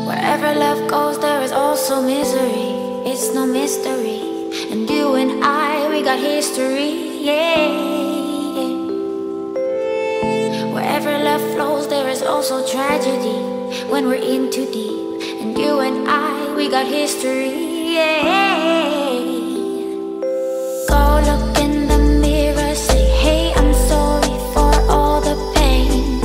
Wherever love goes, there is also misery. It's no mystery. And you and I, we got history, yeah. Wherever love flows, there is also tragedy. When we're in too deep. And you and I, we got history, yeah. Go look in the mirror, say, hey, I'm sorry for all the pain.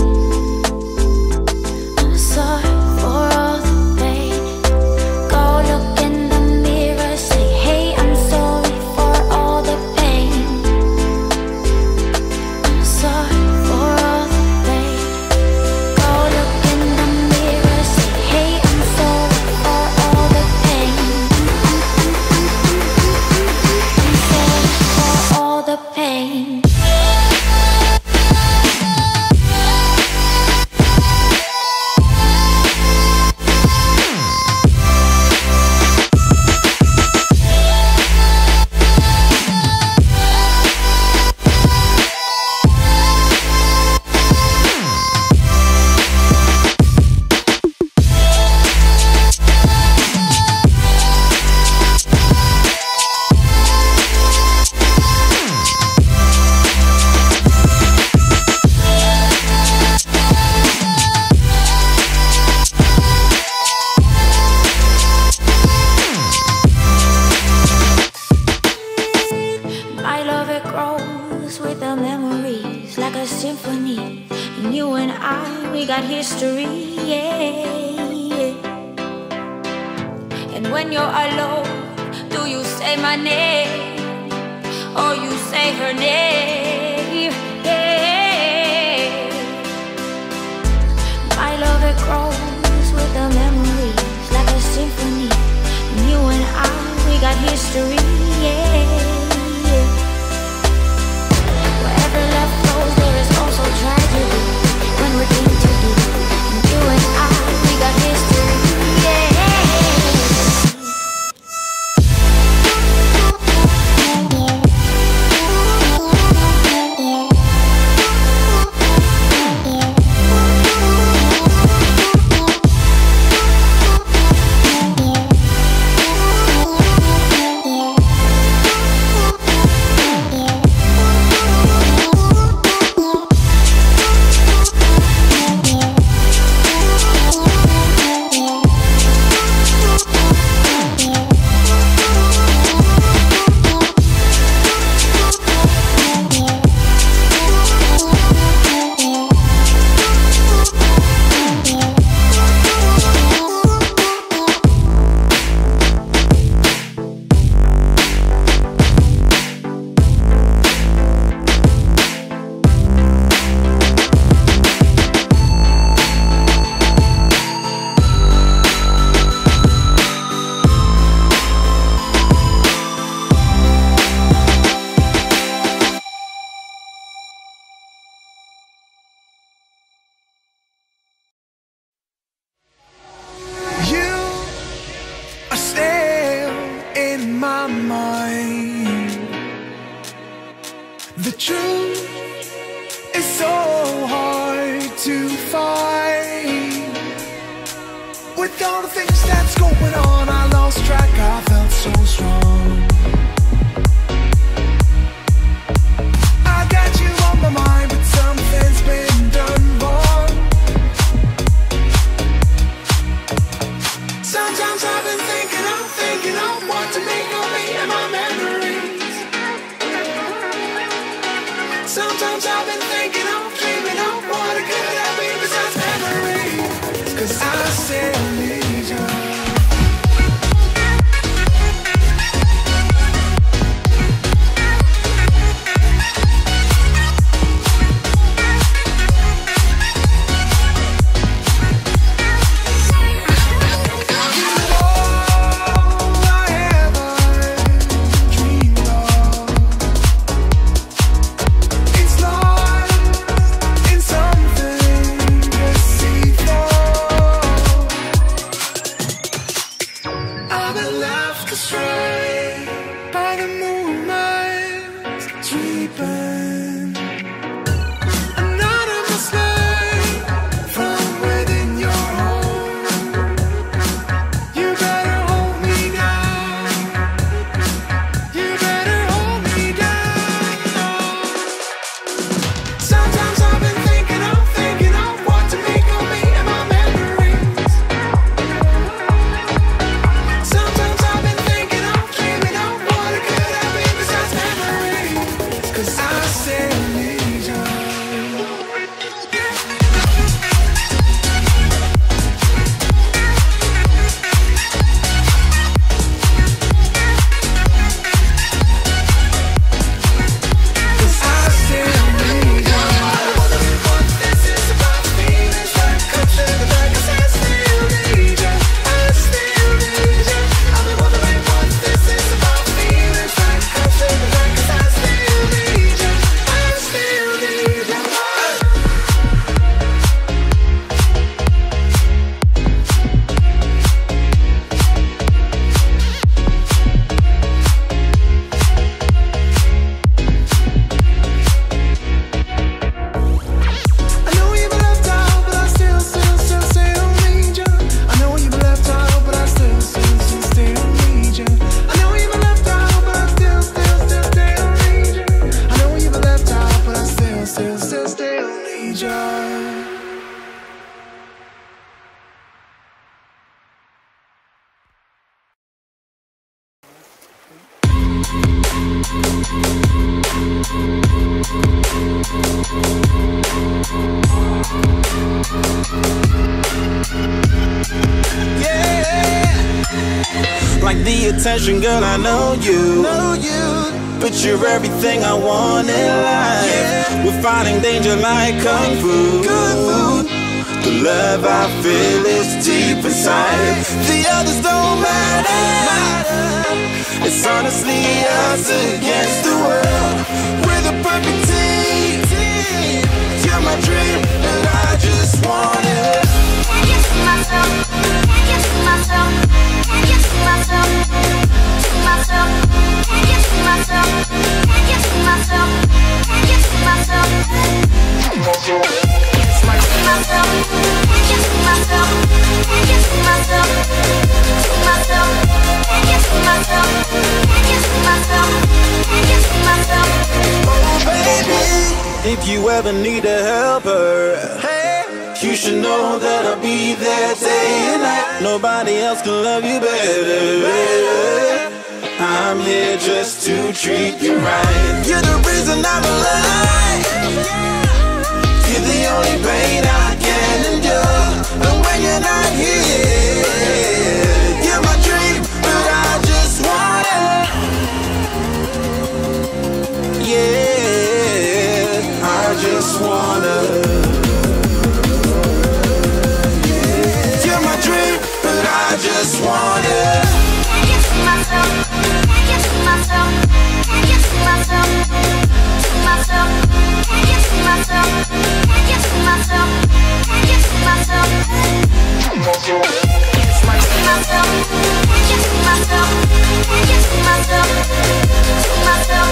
I'm sorry for all the pain. Go look in the mirror, say, hey, I'm sorry for all the pain. I'm sorry for all the pain. Go look in the mirror, say, hey, I'm sorry for all the pain. I'm sorry for all the pain. My love, it grows with the memories like a symphony. And you and I, we got history, yeah. And when you're alone, do you say my name or you say her name? Yeah. My love, it grows with the memories like a symphony. And you and I, we got history, yeah. Wherever love flows, there truth is so hard to find. With all the things that's going on, I lost track, I felt so strong. I got you on my mind, but something's been done wrong. Sometimes I've been thinking of what to make of me and my memories. Sometimes I've been thinking of, dreaming of what it could have been besides memories. 'Cause I still need you. Like the attention, girl, I know you. But you're everything I want in life. We're fighting danger like kung fu. The love I feel is deep inside. The others don't matter. It's honestly us against the world. We're the perfect team. You're my dream, and I just want it. Can't you see myself? Can't you see myself? Can't you see myself? See myself? Can't you see myself? Can't you see myself? Can't you see myself? See myself? Can't you see myself? Can't you see myself? See myself? Can't you see myself? Can't you see myself? Can't you see myself? Oh baby, if you ever need a helper, you should know that I'll be there day and night. Nobody else can love you better. I'm here just to treat you right. You're the reason I'm alive. You're the only pain I can endure. And when you're not here, you're my dream, but I just want it. Yeah, I just wanna. I just want it. Can't you see myself? Can't you see myself? Can't you see myself? See myself? Can't you see myself? Can't you see myself? Can't you see myself? See myself? Can't you see myself? Can't you see myself? See myself?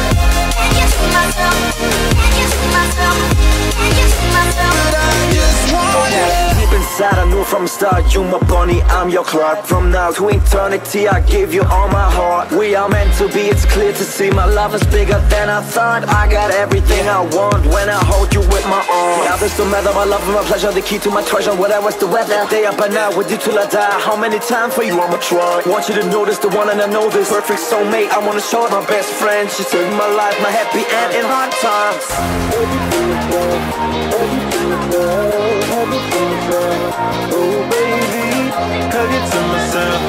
Can't you see myself? from the start, you my bunny, I'm your Clark. From now to eternity, I give you all my heart. We are meant to be, it's clear to see. My love is bigger than I thought. I got everything I want when I hold you with my arms. The others don't matter, my love and my pleasure, the key to my treasure. Whatever's the weather, day up and now with you till I die. How many times for you I'ma try? Want you to notice the one and I know this. Perfect soulmate, I wanna show it. My best friend, she saved my life, my happy end in hard times. Oh baby, hug it to myself,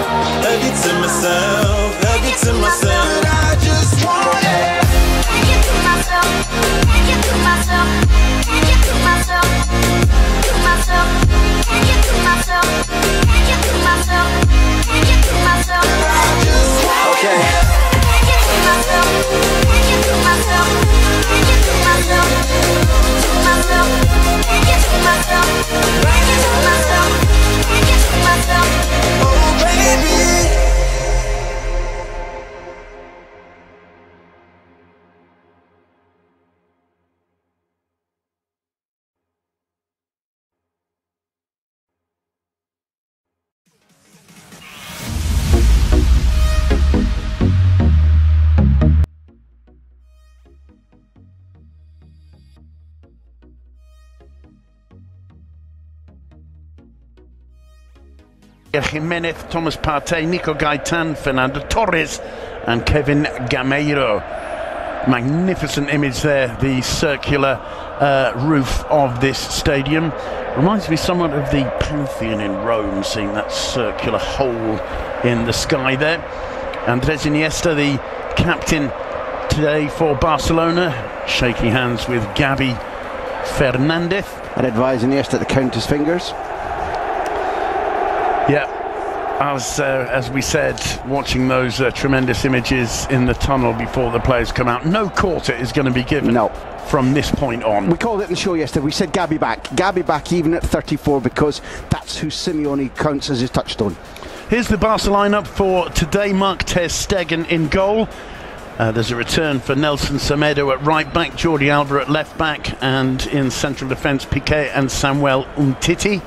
hug it to myself, hug it to myself. But I just want it. Hug it to myself, hug it to myself, hug it to myself, to myself, hug it to myself, hug it to myself, hug it to myself. I just want okay. Hug it to myself, hug it to myself, hug it to myself, to myself, hug it to myself, hug it to myself, hug it to myself. Oh baby. Jimenez, Thomas Partey, Nico Gaitan, Fernando Torres and Kevin Gameiro. Magnificent image there, the circular roof of this stadium. Reminds me somewhat of the Pantheon in Rome, seeing that circular hole in the sky there. Andres Iniesta, the captain today for Barcelona, shaking hands with Gavi Fernandez. I'd advise Iniesta to count his fingers. Yeah, as we said, watching those tremendous images in the tunnel before the players come out, no quarter is going to be given from this point on. We called it in the show yesterday, we said Gavi back even at 34, because that's who Simeone counts as his touchstone. Here's the Barca lineup for today. Mark ter Stegen in goal. There's a return for Nelson Semedo at right back, Jordi Alba at left back, and in central defence Piqué and Samuel Umtiti.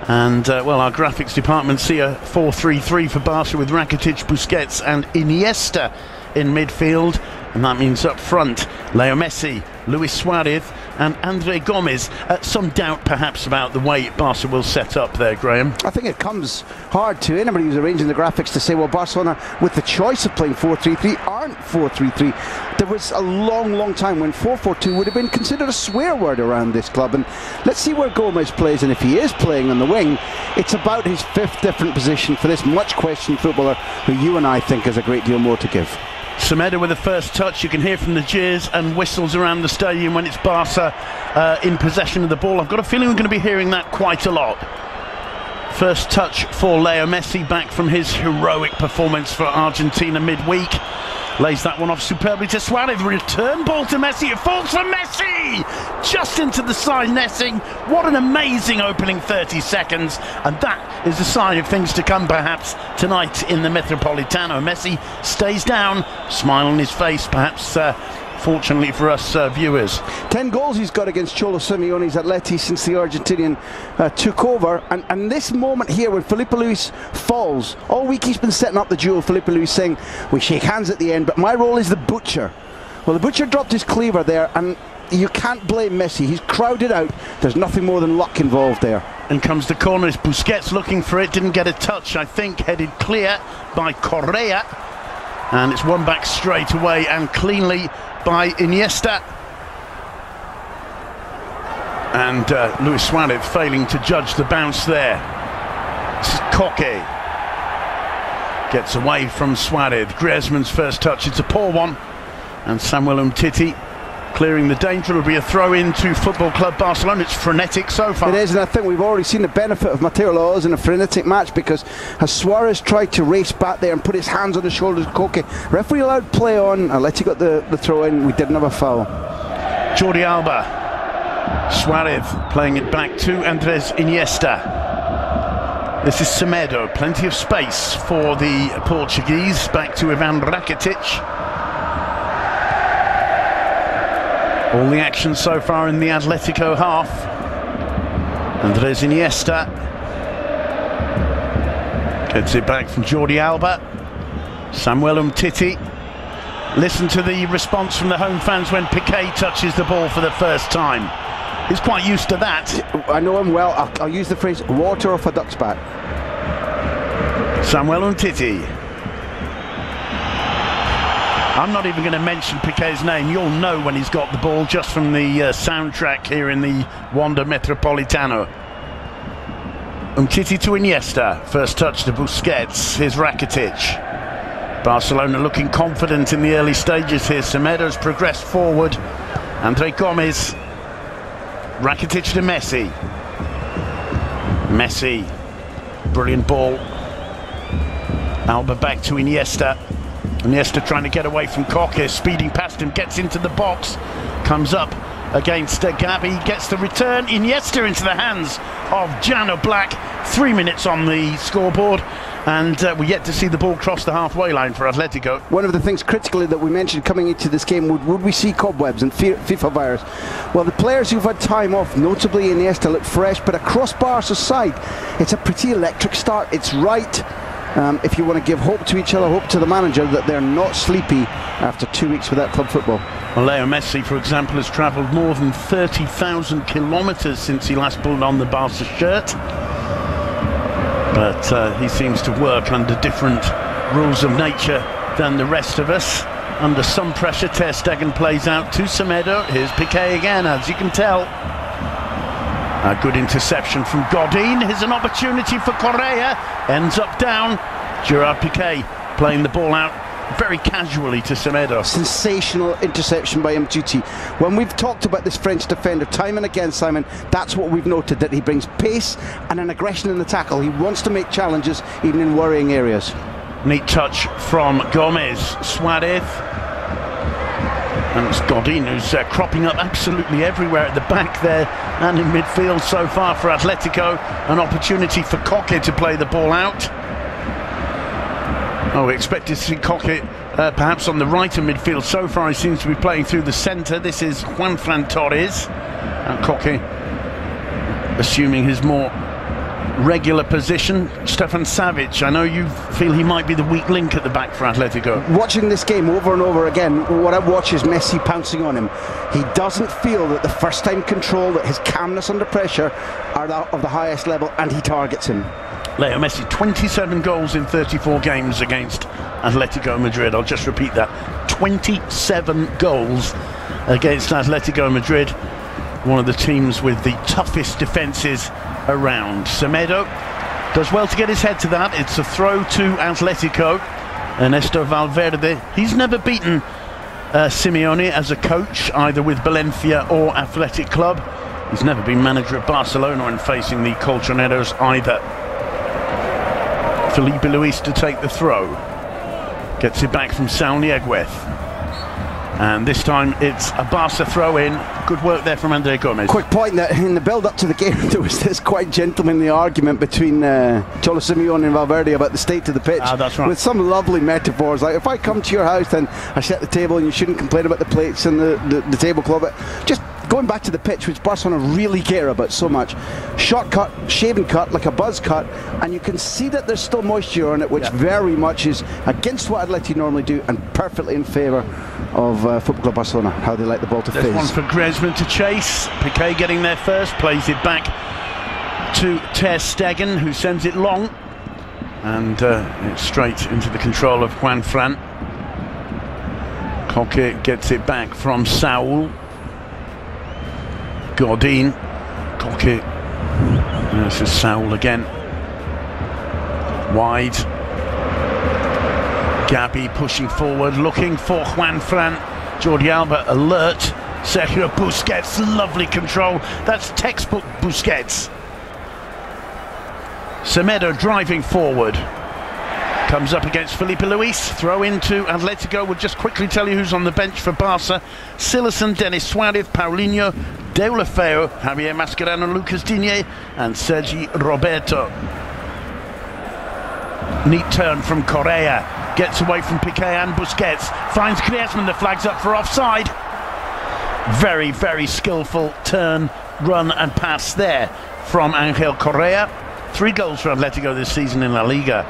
And well, our graphics department see a 4-3-3 for Barca with Rakitic, Busquets and Iniesta in midfield, and that means up front Leo Messi, Luis Suarez and Andre Gomes. Some doubt perhaps about the way Barca will set up there, Graham. I think it comes hard to anybody who's arranging the graphics to say, well, Barcelona, with the choice of playing 4-3-3, aren't 4-3-3. There was a long time when 4-4-2 would have been considered a swear word around this club. And let's see where Gomes plays, and if he is playing on the wing, it's about his fifth different position for this much questioned footballer who you and I think has a great deal more to give. Semedo with the first touch. You can hear from the jeers and whistles around the stadium when it's Barca in possession of the ball. I've got a feeling we're going to be hearing that quite a lot. First touch for Leo Messi, back from his heroic performance for Argentina midweek. Lays that one off superbly to Suarez. Return ball to Messi. It falls for Messi! Just into the side netting. What an amazing opening 30 seconds. And that is a sign of things to come perhaps tonight in the Metropolitano. Messi stays down, smile on his face, perhaps fortunately for us viewers. 10 goals he's got against Cholo Simeone's Atleti since the Argentinian took over, and this moment here when Felipe Luis falls, all week he's been setting up the duel. Felipe Luis saying, we shake hands at the end, but my role is the butcher. Well, the butcher dropped his cleaver there, and you can't blame Messi. He's crowded out. There's nothing more than luck involved there. And comes the corner. It's Busquets looking for it, didn't get a touch, I think, headed clear by Correa, and it's won back straight away and cleanly by Iniesta. And Luis Suarez failing to judge the bounce there. This is Koke. Gets away from Suarez. Griezmann's first touch, it's a poor one. And Samuel Umtiti clearing the danger. It'll be a throw in to Football Club Barcelona. It's frenetic so far. It is, and I think we've already seen the benefit of Mateo Laoz in a frenetic match, because as Suarez tried to race back there and put his hands on the shoulders of Koke, referee allowed play on. Atleti got the throw in. We didn't have a foul. Jordi Alba. Suarez playing it back to Andres Iniesta. This is Semedo. Plenty of space for the Portuguese. Back to Ivan Rakitic. All the action so far in the Atletico half. Andres Iniesta Gets it back from Jordi Alba. Samuel Umtiti. Listen to the response from the home fans when Piqué touches the ball for the first time. He's quite used to that. I know him well. I'll use the phrase water off a duck's back. Samuel Umtiti. I'm not even going to mention Piqué's name. You'll know when he's got the ball just from the soundtrack here in the Wanda Metropolitano. Umtiti to Iniesta. First touch to Busquets. Here's Rakitic. Barcelona looking confident in the early stages here. Semedo's progressed forward. Andre Gomez. Rakitic to Messi. Messi. Brilliant ball. Alba back to Iniesta. Iniesta trying to get away from Koke. Speeding past him. Gets into the box. Comes up against Gabi. Gets the return. Iniesta into the hands of Jan Oblak. 3 minutes on the scoreboard. And we're yet to see the ball cross the halfway line for Atletico. One of the things critically that we mentioned coming into this game, would we see cobwebs and FIFA virus? Well, the players who've had time off, notably Iniesta, look fresh, but across Barca's side, it's a pretty electric start. It's right. If you want to give hope to each other, hope to the manager that they're not sleepy after 2 weeks without club football. Well, Leo Messi, for example, has travelled more than 30,000 kilometres since he last pulled on the Barca shirt. But he seems to work under different rules of nature than the rest of us. Under some pressure, Ter Stegen plays out to Semedo. Here's Piqué again, as you can tell. A good interception from Godin. Here's an opportunity for Correa. Ends up down. Gerard Piqué playing the ball out very casually to Semedo. Sensational interception by Umtiti. When we've talked about this French defender time and again, Simon, that's what we've noted, that he brings pace and an aggression in the tackle. He wants to make challenges even in worrying areas. Neat touch from Gomez. Suarez. And it's Godin who's cropping up absolutely everywhere at the back there and in midfield so far for Atletico. An opportunity for Koke to play the ball out. Oh, we expected to see Koke perhaps on the right of midfield. So far he seems to be playing through the centre. This is Juanfran Torres. And Koke assuming his more regular position. Stefan Savic, I know you feel he might be the weak link at the back for Atletico. Watching this game over and over again, what I watch is Messi pouncing on him. He doesn't feel that the first time control, that his calmness under pressure are of the highest level, and he targets him. Leo Messi, 27 goals in 34 games against Atletico Madrid. I'll just repeat that. 27 goals against Atletico Madrid. One of the teams with the toughest defences around. Semedo does well to get his head to that. It's a throw to Atletico. Ernesto Valverde. He's never beaten Simeone as a coach, either with Valencia or Athletic Club. He's never been manager at Barcelona when facing the Colchoneros either. Felipe Luis to take the throw. Gets it back from Saul Nieguez. And this time it's a Barca throw-in. Good work there from Andre Gomez. Quick point that in the build-up to the game there was this quite gentlemanly argument between Cholo Simeone and Valverde about the state of the pitch. That's right. With some lovely metaphors, like if I come to your house then I set the table and you shouldn't complain about the plates and the tablecloth. Just going back to the pitch, which Barcelona really care about so much. Short cut, shaven cut, like a buzz cut, and you can see that there's still moisture on it, which very much is against what Atleti normally do and perfectly in favour of Football Club Barcelona, how they like the ball to fizz. There's one for Griezmann to chase. Piqué getting there first, plays it back to Ter Stegen, who sends it long, and it's straight into the control of Juanfran. Koke gets it back from Saul. Godin. Koke. This is Saul again. Wide. Gabi pushing forward, looking for Juanfran. Jordi Alba alert. Sergio Busquets, lovely control. That's textbook Busquets. Semedo driving forward. Comes up against Felipe Luis. Throw into Atletico. We'll just quickly tell you who's on the bench for Barca. Silerson, Denis Suarez, Paulinho, Deulofeu, Javier Mascherano, Lucas Digne, and Sergi Roberto. Neat turn from Correa. Gets away from Piqué and Busquets. Finds Griezmann, the flag's up for offside. Very, very skillful turn, run and pass there from Angel Correa. 3 goals for Atletico this season in La Liga.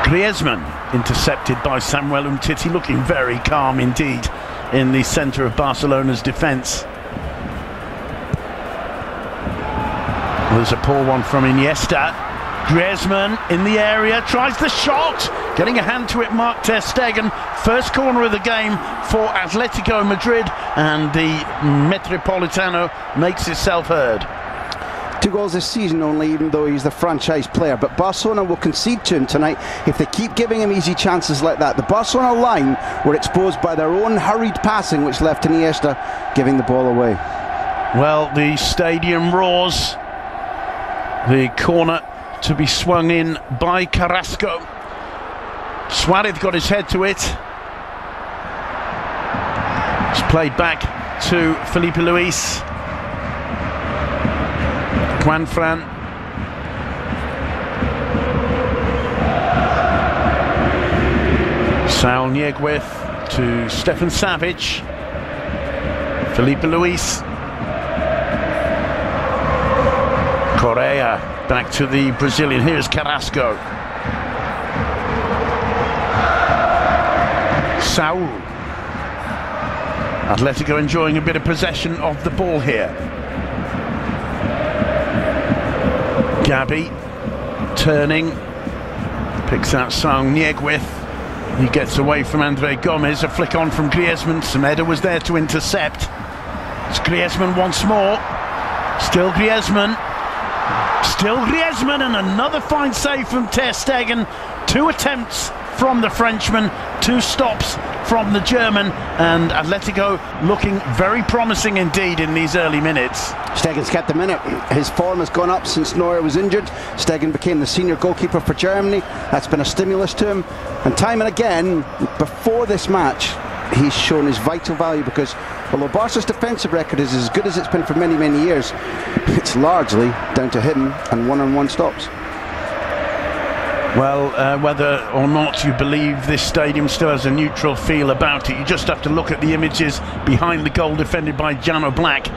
Griezmann intercepted by Samuel Umtiti, looking very calm indeed in the centre of Barcelona's defence. There's a poor one from Iniesta. Griezmann in the area, tries the shot, getting a hand to it, Mark ter Stegen. First corner of the game for Atletico Madrid, and the Metropolitano makes itself heard. 2 goals this season only, even though he's the franchise player. But Barcelona will concede to him tonight if they keep giving him easy chances like that. The Barcelona line were exposed by their own hurried passing, which left Iniesta giving the ball away. Well, the stadium roars. The corner to be swung in by Carrasco. Suarez got his head to it. It's played back to Felipe Luis. Juanfran. Saul Niguez to Stefan Savic. Felipe Luis. Correa back to the Brazilian. Here's Carrasco. Saul. Atletico enjoying a bit of possession of the ball here. Gabi turning, picks out Saul Niguez. He gets away from Andre Gomez. A flick on from Griezmann. Semedo was there to intercept. It's Griezmann once more. Still Griezmann. Still Griezmann, and another fine save from ter Stegen. 2 attempts from the Frenchman, 2 stops from the German, and Atletico looking very promising indeed in these early minutes. Stegen's kept him in it. His form has gone up since Neuer was injured. Stegen became the senior goalkeeper for Germany. That's been a stimulus to him. And time and again, before this match, he's shown his vital value, because although Barca's defensive record is as good as it's been for many, many years, it's largely down to him and one-on-one stops. Well, whether or not you believe this stadium still has a neutral feel about it, you just have to look at the images behind the goal defended by Jan Black.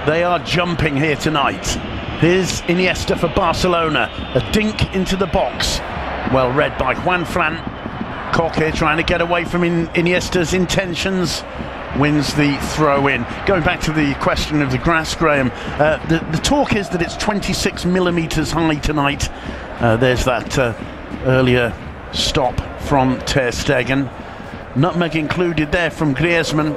They are jumping here tonight. Here's Iniesta for Barcelona. A dink into the box. Well read by Juanfran. Koke trying to get away from Iniesta's intentions. Wins the throw-in. Going back to the question of the grass, Graham, the talk is that it's 26 millimetres high tonight. There's that earlier stop from ter Stegen. Nutmeg included there from Griezmann.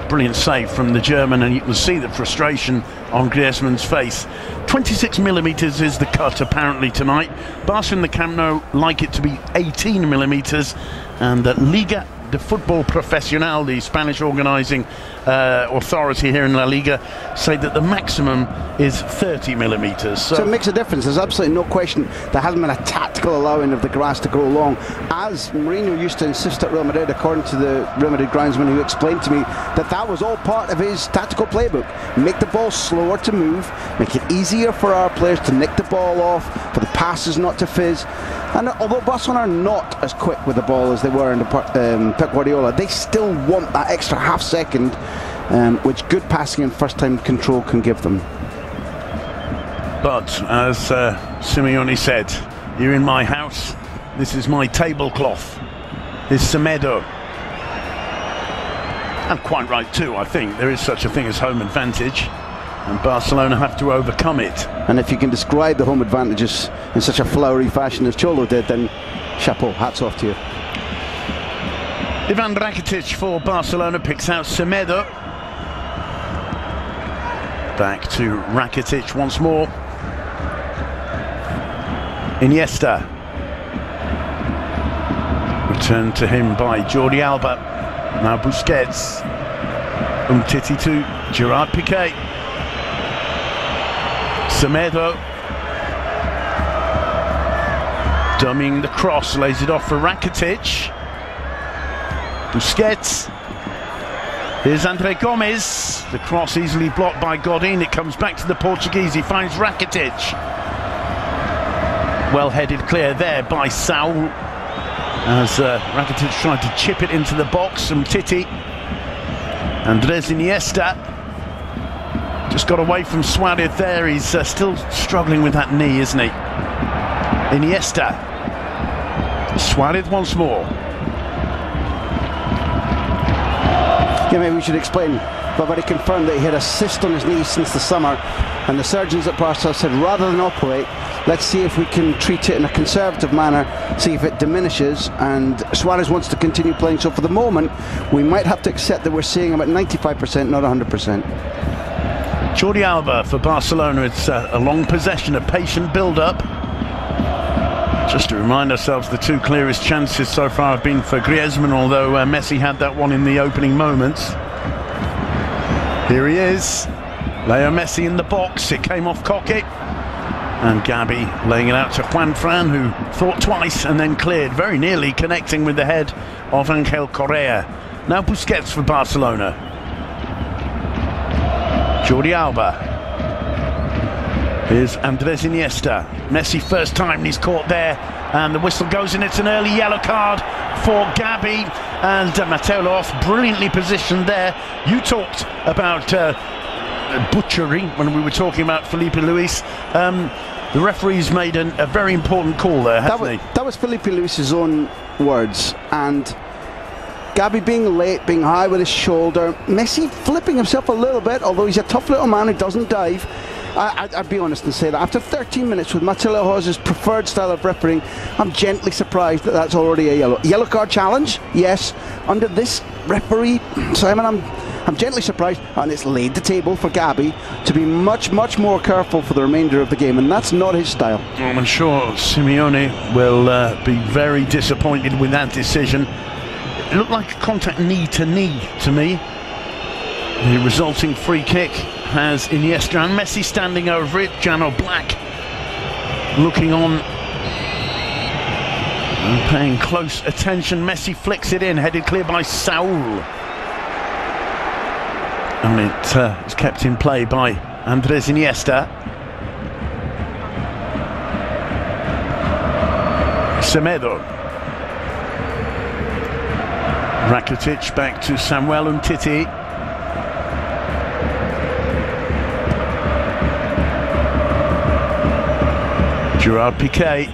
Brilliant save from the German, and you can see the frustration on Griezmann's face. 26 millimetres is the cut apparently tonight. Barca in the Camp Nou like it to be 18 millimetres, and the Liga de Football Profesional, the Spanish organising authority here in La Liga, say that the maximum is 30 millimetres. So it makes a difference. There's absolutely no question there hasn't been a tactical allowing of the grass to grow long, as Mourinho used to insist at Real Madrid, according to the Real Madrid groundsman who explained to me that that was all part of his tactical playbook. Make the ball slower to move, make it easier for our players to nick the ball off, for the passes not to fizz. And although Barcelona are not as quick with the ball as they were in Pep Guardiola, they still want that extra half second, which good passing and first-time control can give them. But as Simeone said, you're in my house, this is my tablecloth. Is Semedo. And quite right too, I think. There is such a thing as home advantage, and Barcelona have to overcome it. And if you can describe the home advantages in such a flowery fashion as Cholo did, then chapeau, hats off to you. Ivan Rakitic for Barcelona picks out Semedo. Back to Rakitic once more. Iniesta. Returned to him by Jordi Alba. Now Busquets. Umtiti to Gerard Piqué. Semedo. Dummying the cross, lays it off for Rakitic. Busquets. Here's Andre Gomez. The cross easily blocked by Godin. It comes back to the Portuguese. He finds Rakitic. Well headed clear there by Saul, as Rakitic tried to chip it into the box. And Titi. Andres Iniesta just got away from Suarez there. He's still struggling with that knee, isn't he? Iniesta. Suarez once more. Yeah, maybe we should explain. But he confirmed that he had a cyst on his knee since the summer, and the surgeons at Barca said rather than operate, let's see if we can treat it in a conservative manner, see if it diminishes, and Suarez wants to continue playing, so for the moment we might have to accept that we're seeing him at 95%, not 100%. Jordi Alba for Barcelona. It's a long possession, a patient build-up. Just to remind ourselves, the two clearest chances so far have been for Griezmann, although Messi had that one in the opening moments. Here he is, Leo Messi in the box. It came off Coque, and Gabi laying it out to Juanfran, who thought twice and then cleared, very nearly connecting with the head of Angel Correa. Now Busquets for Barcelona. Jordi Alba. Here's Andres Iniesta. Messi first time, and he's caught there, and the whistle goes, and it's an early yellow card for Gabi, and Mateo Loaf brilliantly positioned there. You talked about butchery when we were talking about Felipe Luis. The referee's made a very important call there, hasn't he? That was Felipe Luis's own words, and Gabi being late, being high with his shoulder, Messi flipping himself a little bit, although he's a tough little man who doesn't dive. I'd be honest and say that after 13 minutes with Mateo Loaf's preferred style of refereeing, I'm gently surprised that that's already a yellow card challenge. Yes, under this referee, Simon, I'm gently surprised, and it's laid the table for Gabi to be much more careful for the remainder of the game, and that's not his style. I'm sure Simeone will be very disappointed with that decision. It looked like a contact knee to knee to me. The resulting free kick has Iniesta and Messi standing over it. Jano Black looking on and paying close attention. Messi flicks it in, headed clear by Saul, and it is kept in play by Andres Iniesta. Semedo. Rakitic back to Samuel Umtiti. Gerard Piqué.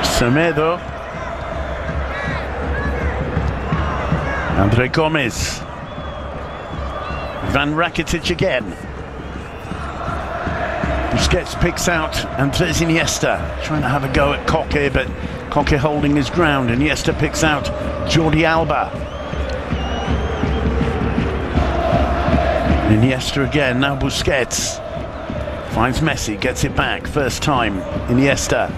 Semedo. Andre Gomez. Van Rakitic again. Busquets picks out Andres Iniesta, trying to have a go at Coque, but Coque holding his ground. Iniesta picks out Jordi Alba. Iniesta again, now Busquets. Finds Messi, gets it back, first time, Iniesta.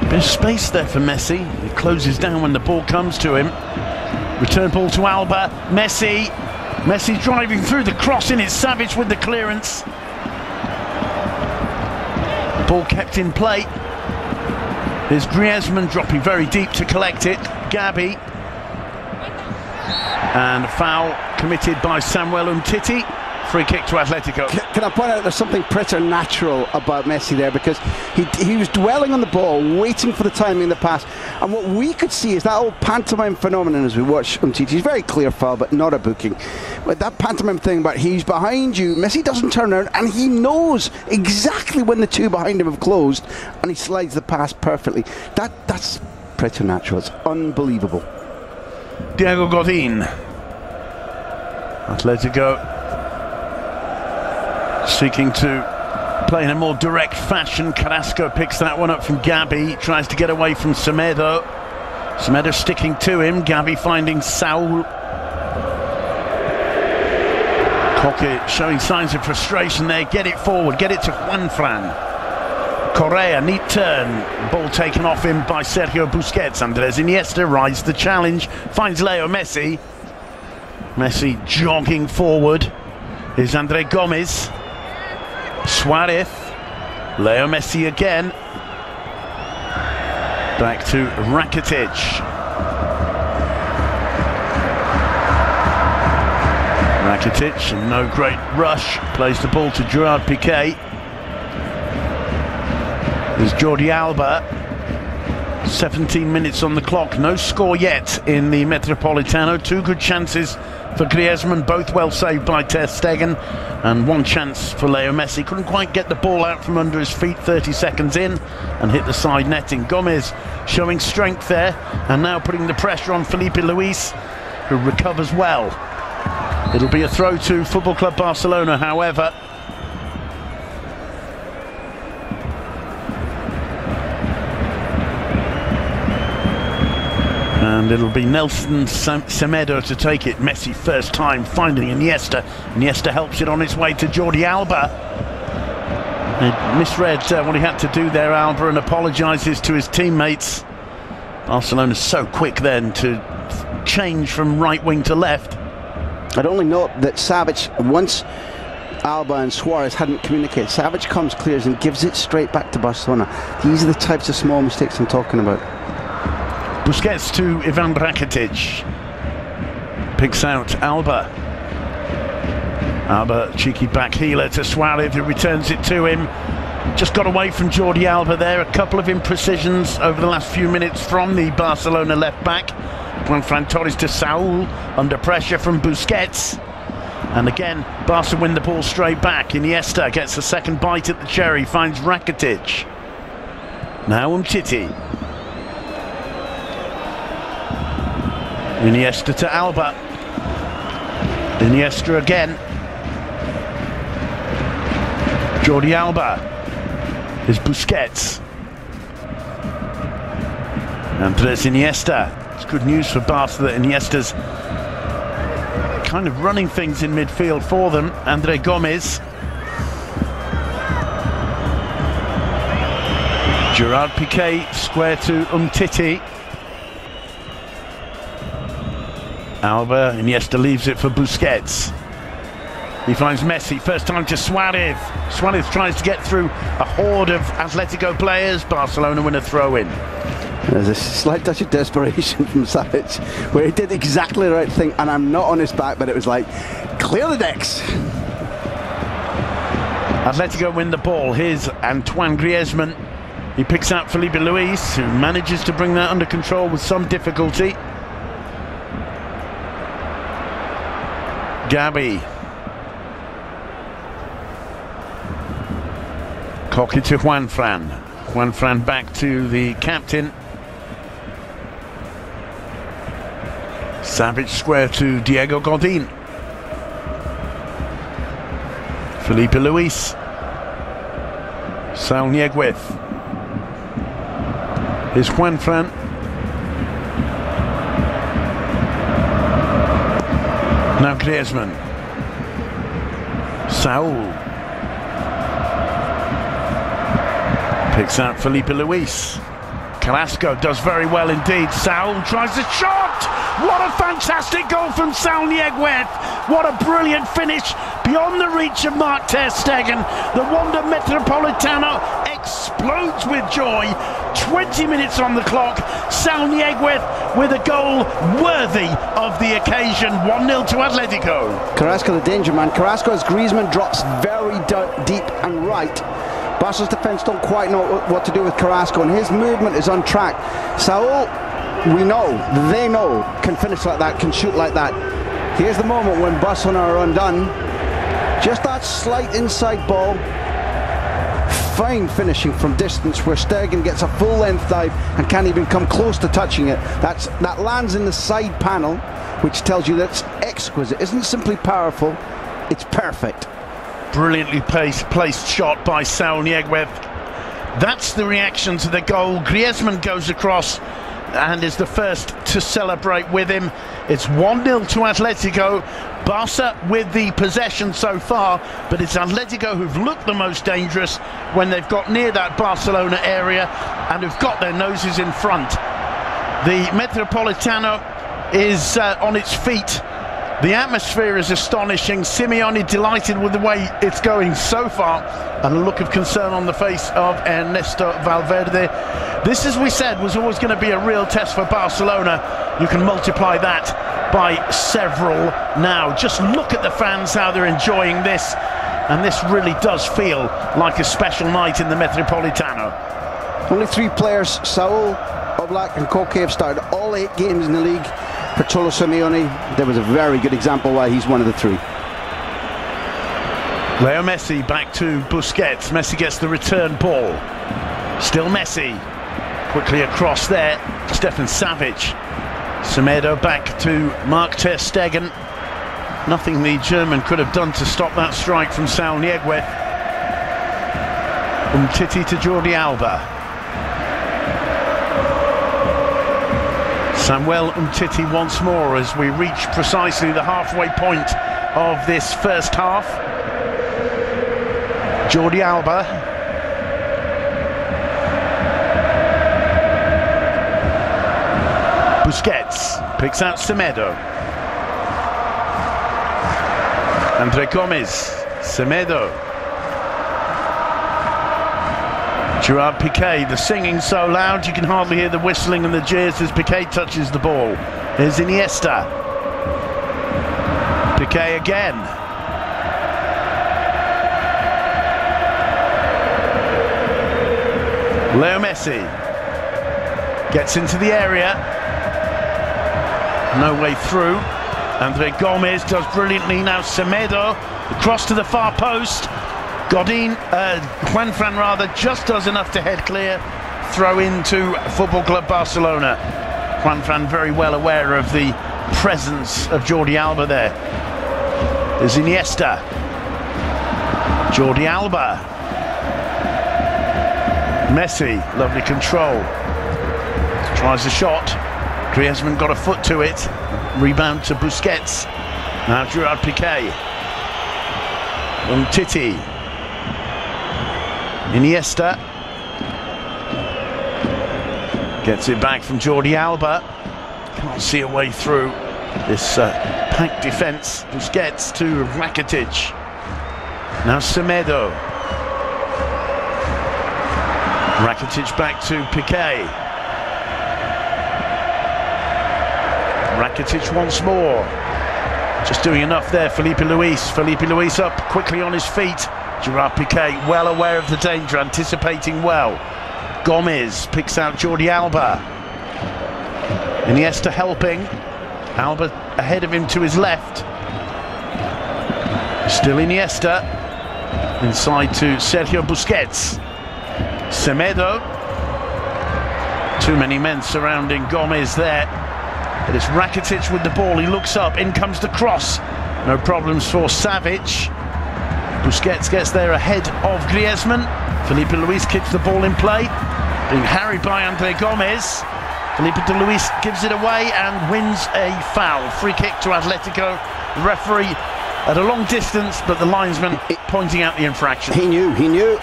Bit of space there for Messi. He closes down when the ball comes to him. Return ball to Alba, Messi. Messi driving through the cross in, it's Savage with the clearance. Ball kept in play. There's Griezmann dropping very deep to collect it. Gabi. And a foul committed by Samuel Umtiti. Free kick to Atletico. Can I point out there's something preternatural about Messi there, because he was dwelling on the ball, waiting for the timing of the pass, and what we could see is that old pantomime phenomenon as we watch Umtiti's very clear foul, but not a booking. But that pantomime thing about he's behind you, Messi doesn't turn around, and he knows exactly when the two behind him have closed, and he slides the pass perfectly. That's preternatural. It's unbelievable. Diego Godin. Atletico seeking to play in a more direct fashion. Carrasco picks that one up from Gabi, tries to get away from Semedo. Semedo sticking to him, Gabi finding Saul. Coque showing signs of frustration there, get it forward, get it to Juanfran. Correa, neat turn, ball taken off him by Sergio Busquets. Andres Iniesta rides the challenge, finds Leo Messi. Messi jogging forward. Here's Andre Gomez. Suarez. Leo Messi again. Back to Rakitic. Rakitic, and no great rush, plays the ball to Gerard Piqué. There's Jordi Alba. 17 minutes on the clock, no score yet in the Metropolitano. Two good chances for Griezmann, both well saved by Ter Stegen, and one chance for Leo Messi. Couldn't quite get the ball out from under his feet 30 seconds in and hit the side netting. Gomez showing strength there and now putting the pressure on Felipe Luis, who recovers well. It'll be a throw to Football Club Barcelona, however. And it'll be Nelson Semedo to take it. Messi first time finding Iniesta. Iniesta helps it on its way to Jordi Alba. He misread what he had to do there, Alba, and apologises to his teammates. Barcelona's so quick then to change from right wing to left. I'd only note that Savic, once Alba and Suarez hadn't communicated, Savic comes, clears and gives it straight back to Barcelona. These are the types of small mistakes I'm talking about. Busquets to Ivan Rakitic. Picks out Alba. Alba, cheeky back healer to Suarez, who returns it to him. Just got away from Jordi Alba there. A couple of imprecisions over the last few minutes from the Barcelona left back. Juanfran Torres to Saul, under pressure from Busquets. And again, Barca win the ball straight back. Iniesta gets a second bite at the cherry, finds Rakitic. Now Umtiti. Iniesta to Alba. Iniesta again. Jordi Alba. Is Busquets. Andres Iniesta. It's good news for Barca that Iniesta's kind of running things in midfield for them. Andre Gomez. Gerard Piqué square to Umtiti. Alba, Iniesta leaves it for Busquets. He finds Messi, first time to Suarez. Suarez tries to get through a horde of Atletico players. Barcelona win a throw-in. There's a slight touch of desperation from Savic, where he did exactly the right thing, and I'm not on his back, but it was like, clear the decks. Atletico win the ball. Here's Antoine Griezmann. He picks out Felipe Luis, who manages to bring that under control with some difficulty. Gabi. Cocky to Juanfran. Juanfran back to the captain. Savic square to Diego Godin. Felipe Luis. Saul Nieguez. Here's Juanfran. Now Griezmann. Saul. Picks out Felipe Luis. Carrasco does very well indeed. Saul tries the shot! What a fantastic goal from Saul Nieguez! What a brilliant finish beyond the reach of Mark Ter Stegen. The Wanda Metropolitano explodes with joy. 20 minutes on the clock. Saul Nieguez with a goal worthy of the occasion. 1-0 to Atletico. Carrasco the danger man. Carrasco, as Griezmann drops very deep and right. Barca's defence don't quite know what to do with Carrasco, and his movement is on track. Saul, we know, they know, can finish like that, can shoot like that. Here's the moment when Barcelona are undone. Just that slight inside ball. Fine finishing from distance, where Stegen gets a full-length dive and can't even come close to touching it. That lands in the side panel, which tells you that's exquisite. It isn't simply powerful, it's perfect. Brilliantly placed shot by Saul Nieguez. That's the reaction to the goal. Griezmann goes across and is the first to celebrate with him. It's 1-0 to Atletico. Barca with the possession so far, but it's Atletico who've looked the most dangerous when they've got near that Barcelona area and have got their noses in front. The Metropolitano is on its feet. The atmosphere is astonishing. Simeone delighted with the way it's going so far, and a look of concern on the face of Ernesto Valverde. This, as we said, was always going to be a real test for Barcelona. You can multiply that by several now. Just look at the fans, how they're enjoying this, and this really does feel like a special night in the Metropolitano. Only three players, Saul, Oblak and Koke have started all 8 games in the league. For Cholo Simeone, there was a very good example why he's one of the 3. Leo Messi back to Busquets. Messi gets the return ball. Still Messi. Quickly across there. Stefan Savic. Semedo back to Mark ter Stegen. Nothing the German could have done to stop that strike from Saul Niguez. Umtiti to Jordi Alba. Samuel Umtiti once more as we reach precisely the halfway point of this first half. Jordi Alba. Busquets picks out Semedo. Andre Gomez. Semedo. Gerard Piqué, the singing so loud you can hardly hear the whistling and the jeers as Piqué touches the ball. Here's Iniesta. Piqué again. Leo Messi gets into the area. No way through. Andre Gomez does brilliantly. Now Semedo across to the far post. Juanfran rather just does enough to head clear. Throw into Football Club Barcelona. Juanfran very well aware of the presence of Jordi Alba there. There's Iniesta. Jordi Alba. Messi, lovely control. Tries a shot. Griezmann got a foot to it. Rebound to Busquets. Now Gerard Piqué. Umtiti. Iniesta. Gets it back from Jordi Alba. Can't see a way through this packed defence. Busquets to Rakitic. Now Semedo. Rakitic back to Piqué. Rakitic once more. Just doing enough there, Felipe Luis. Felipe Luis up quickly on his feet. Gerard Piqué well aware of the danger, anticipating well. Gomez picks out Jordi Alba. Iniesta helping. Alba ahead of him to his left. Still Iniesta. Inside to Sergio Busquets. Semedo. Too many men surrounding Gomez there. It is Rakitic with the ball. He looks up. In comes the cross. No problems for Savic. Busquets gets there ahead of Griezmann. Felipe Luis keeps the ball in play. Being harried by Andre Gomez. Felipe Luis gives it away and wins a foul. Free kick to Atletico. The referee at a long distance, but the linesman pointing out the infraction. He knew,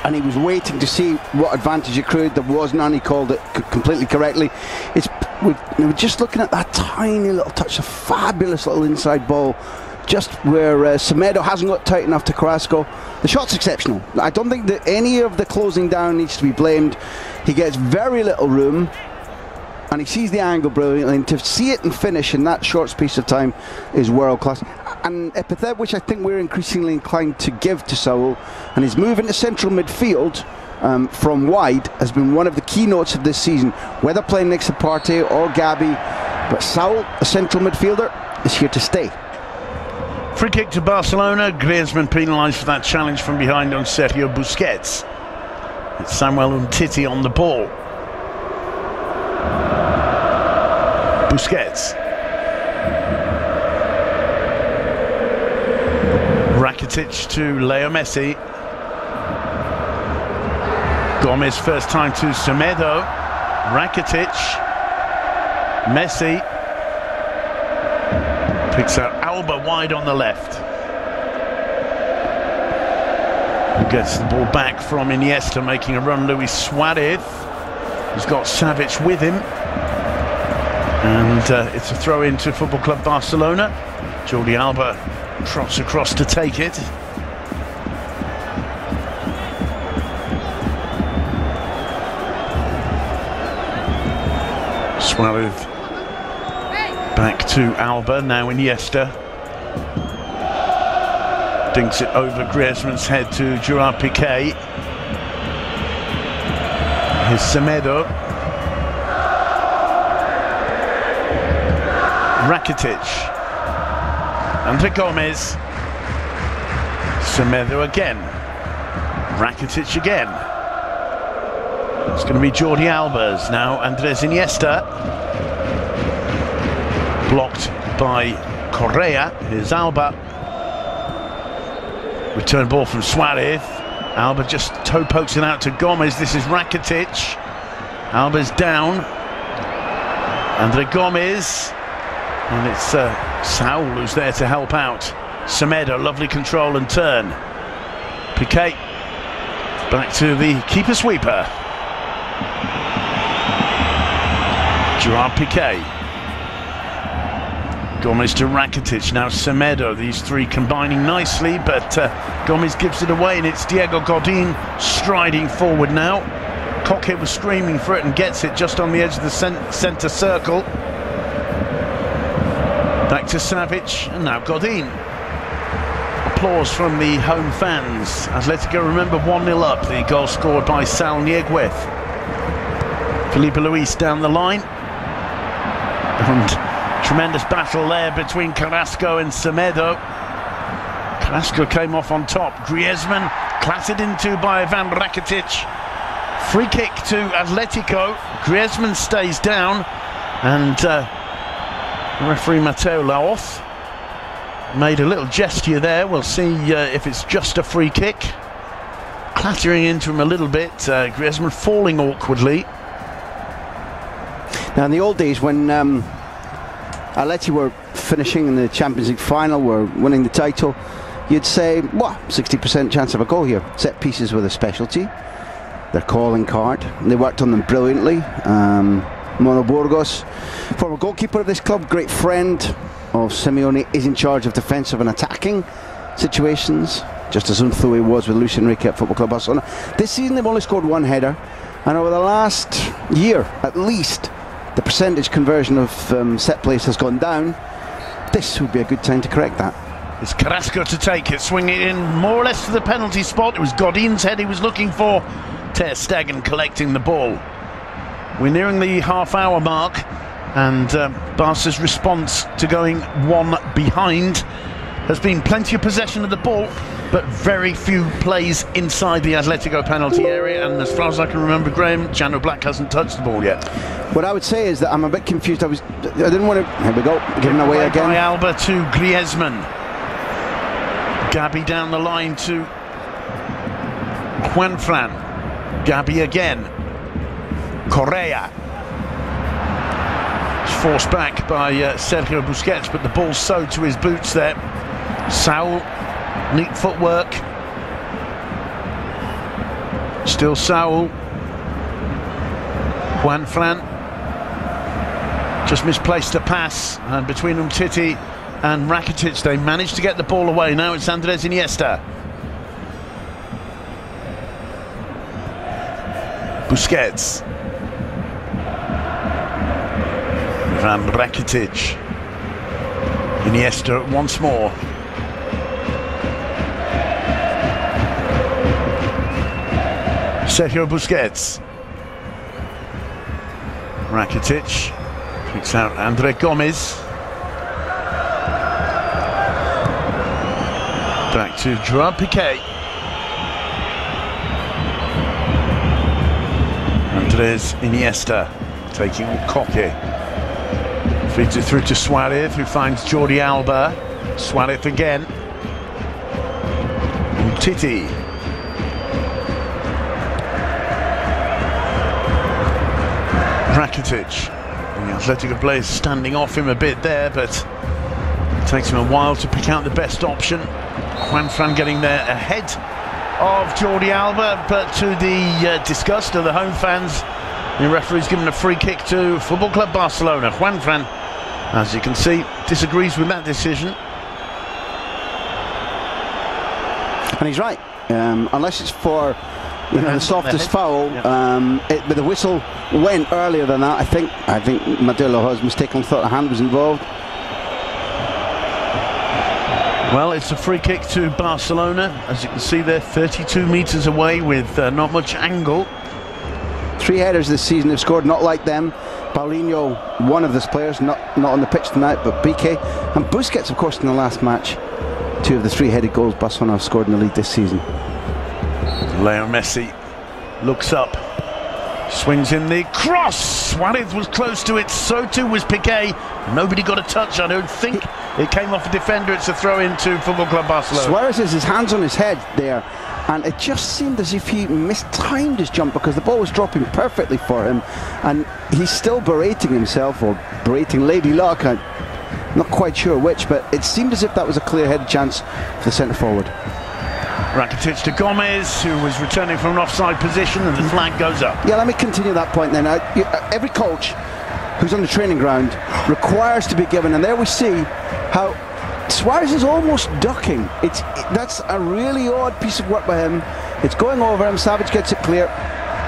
and he was waiting to see what advantage accrued. There was none. He called it completely correctly. We're just looking at that tiny little touch, a fabulous little inside ball, just where Semedo hasn't got tight enough to Carrasco. The shot's exceptional. I don't think that any of the closing down needs to be blamed. He gets very little room, and he sees the angle brilliantly, and to see it and finish in that short space of time is world class. An epithet which I think we're increasingly inclined to give to Saul, and his move into central midfield from wide has been one of the keynotes of this season, whether playing next to Partey or Gabi. But Saul, a central midfielder, is here to stay. Free kick to Barcelona. Griezmann penalised for that challenge from behind on Sergio Busquets. It's Samuel Umtiti on the ball. Busquets. Rakitic to Leo Messi. Gomez first time to Semedo. Rakitic. Messi. Picks out Alba wide on the left. Gets the ball back from Iniesta, making a run. Luis Suarez. He's got Savic with him. And it's a throw into Football Club Barcelona. Jordi Alba trots across to take it. Suarez back to Alba, now Iniesta. Dinks it over Griezmann's head to Gerard Piqué. Here's Semedo. Rakitic. Andre Gomez. Semedo again. Rakitic again. It's going to be Jordi Alba's now. Andres Iniesta. Blocked by Correa. Here's Alba. Return ball from Suarez. Alba just toe pokes it out to Gomez. This is Rakitic. Alba's down. Andre Gomez. And it's Saul who's there to help out. Semedo, lovely control and turn. Piqué back to the keeper sweeper. Gerard Piqué. Gomez to Rakitic, now Semedo. These three combining nicely, but Gomez gives it away, and it's Diego Godin striding forward now. Cockett was screaming for it and gets it just on the edge of the centre circle. Back to Savic, and now Godin. Applause from the home fans. Atletico, remember, 1-0 up. The goal scored by Sal Nieguez. Felipe Luis down the line. And tremendous battle there between Carrasco and Semedo. Carrasco came off on top. Griezmann clattered into by Ivan Rakitic. Free kick to Atletico. Griezmann stays down, and referee Mateo Laoz made a little gesture there. We'll see if it's just a free kick. Clattering into him a little bit. Griezmann falling awkwardly. Now, in the old days when Atleti were finishing in the Champions League final, were winning the title, you'd say, well, 60% chance of a goal here. Set pieces were the specialty, their calling card, and they worked on them brilliantly. Mono Burgos, former goalkeeper of this club, great friend of Simeone, is in charge of defensive and attacking situations, just as Unthue was with Luis Enrique at Football Club Barcelona. This season they've only scored one header, and over the last year at least, the percentage conversion of set plays has gone down. This would be a good time to correct that. It's Carrasco to take it, swing it in more or less to the penalty spot. It was Godin's head he was looking for. Ter Stegen collecting the ball. We're nearing the half-hour mark, and Barca's response to going one behind has been plenty of possession of the ball, but very few plays inside the Atletico penalty area. And as far as I can remember, Graham, Jano Black hasn't touched the ball yet. What I would say is that I'm a bit confused. I didn't want to. Here we go, giving away again. By Alba to Griezmann. Gabi down the line to Juanfran. Gabi again. Correa. It's forced back by Sergio Busquets, but the ball's sewed to his boots there. Saul, neat footwork. Still Saul. Juanfran just misplaced a pass, and between Umtiti and Rakitic they managed to get the ball away. Now it's Andres Iniesta. Busquets. Ivan Rakitic. Iniesta once more. Sergio Busquets. Rakitic picks out Andre Gomez. Back to Gerard Piqué. Andres Iniesta taking Coque. Feeds it through to Suarez, who finds Jordi Alba. Suarez again. Umtiti. Rakitic. And the Atletico players standing off him a bit there, but it takes him a while to pick out the best option. Juanfran getting there ahead of Jordi Alba, but to the disgust of the home fans, the referee's given a free kick to Football Club Barcelona. Juanfran, as you can see, disagrees with that decision. And he's right. Unless it's for the softest foul, but the whistle went earlier than that. I think Mateo Laoz mistakenly thought a hand was involved. Well, it's a free kick to Barcelona. As you can see, they're 32 metres away with not much angle. 3 headers this season they've scored, not like them. Paulinho, one of those players, not on the pitch tonight, but Piqué and Busquets, of course, in the last match. 2 of the 3-headed goals Barcelona have scored in the league this season. Leo Messi looks up, swings in the cross. Suarez was close to it, so too was Piqué. Nobody got a touch, I don't think. It came off a defender. It's a throw into Football Club Barcelona. Suarez has his hands on his head there, and it just seemed as if he mistimed his jump because the ball was dropping perfectly for him, and he's still berating himself, or berating Lady Luck. I'm not quite sure which, but it seemed as if that was a clear-headed chance for the centre forward. Rakitic to Gomez, who was returning from an offside position, and the flag goes up. Yeah, let me continue that point then. Every coach who's on the training ground requires to be given, and there we see how Suarez is almost ducking. That's a really odd piece of work by him. It's going over him. Savage gets it clear.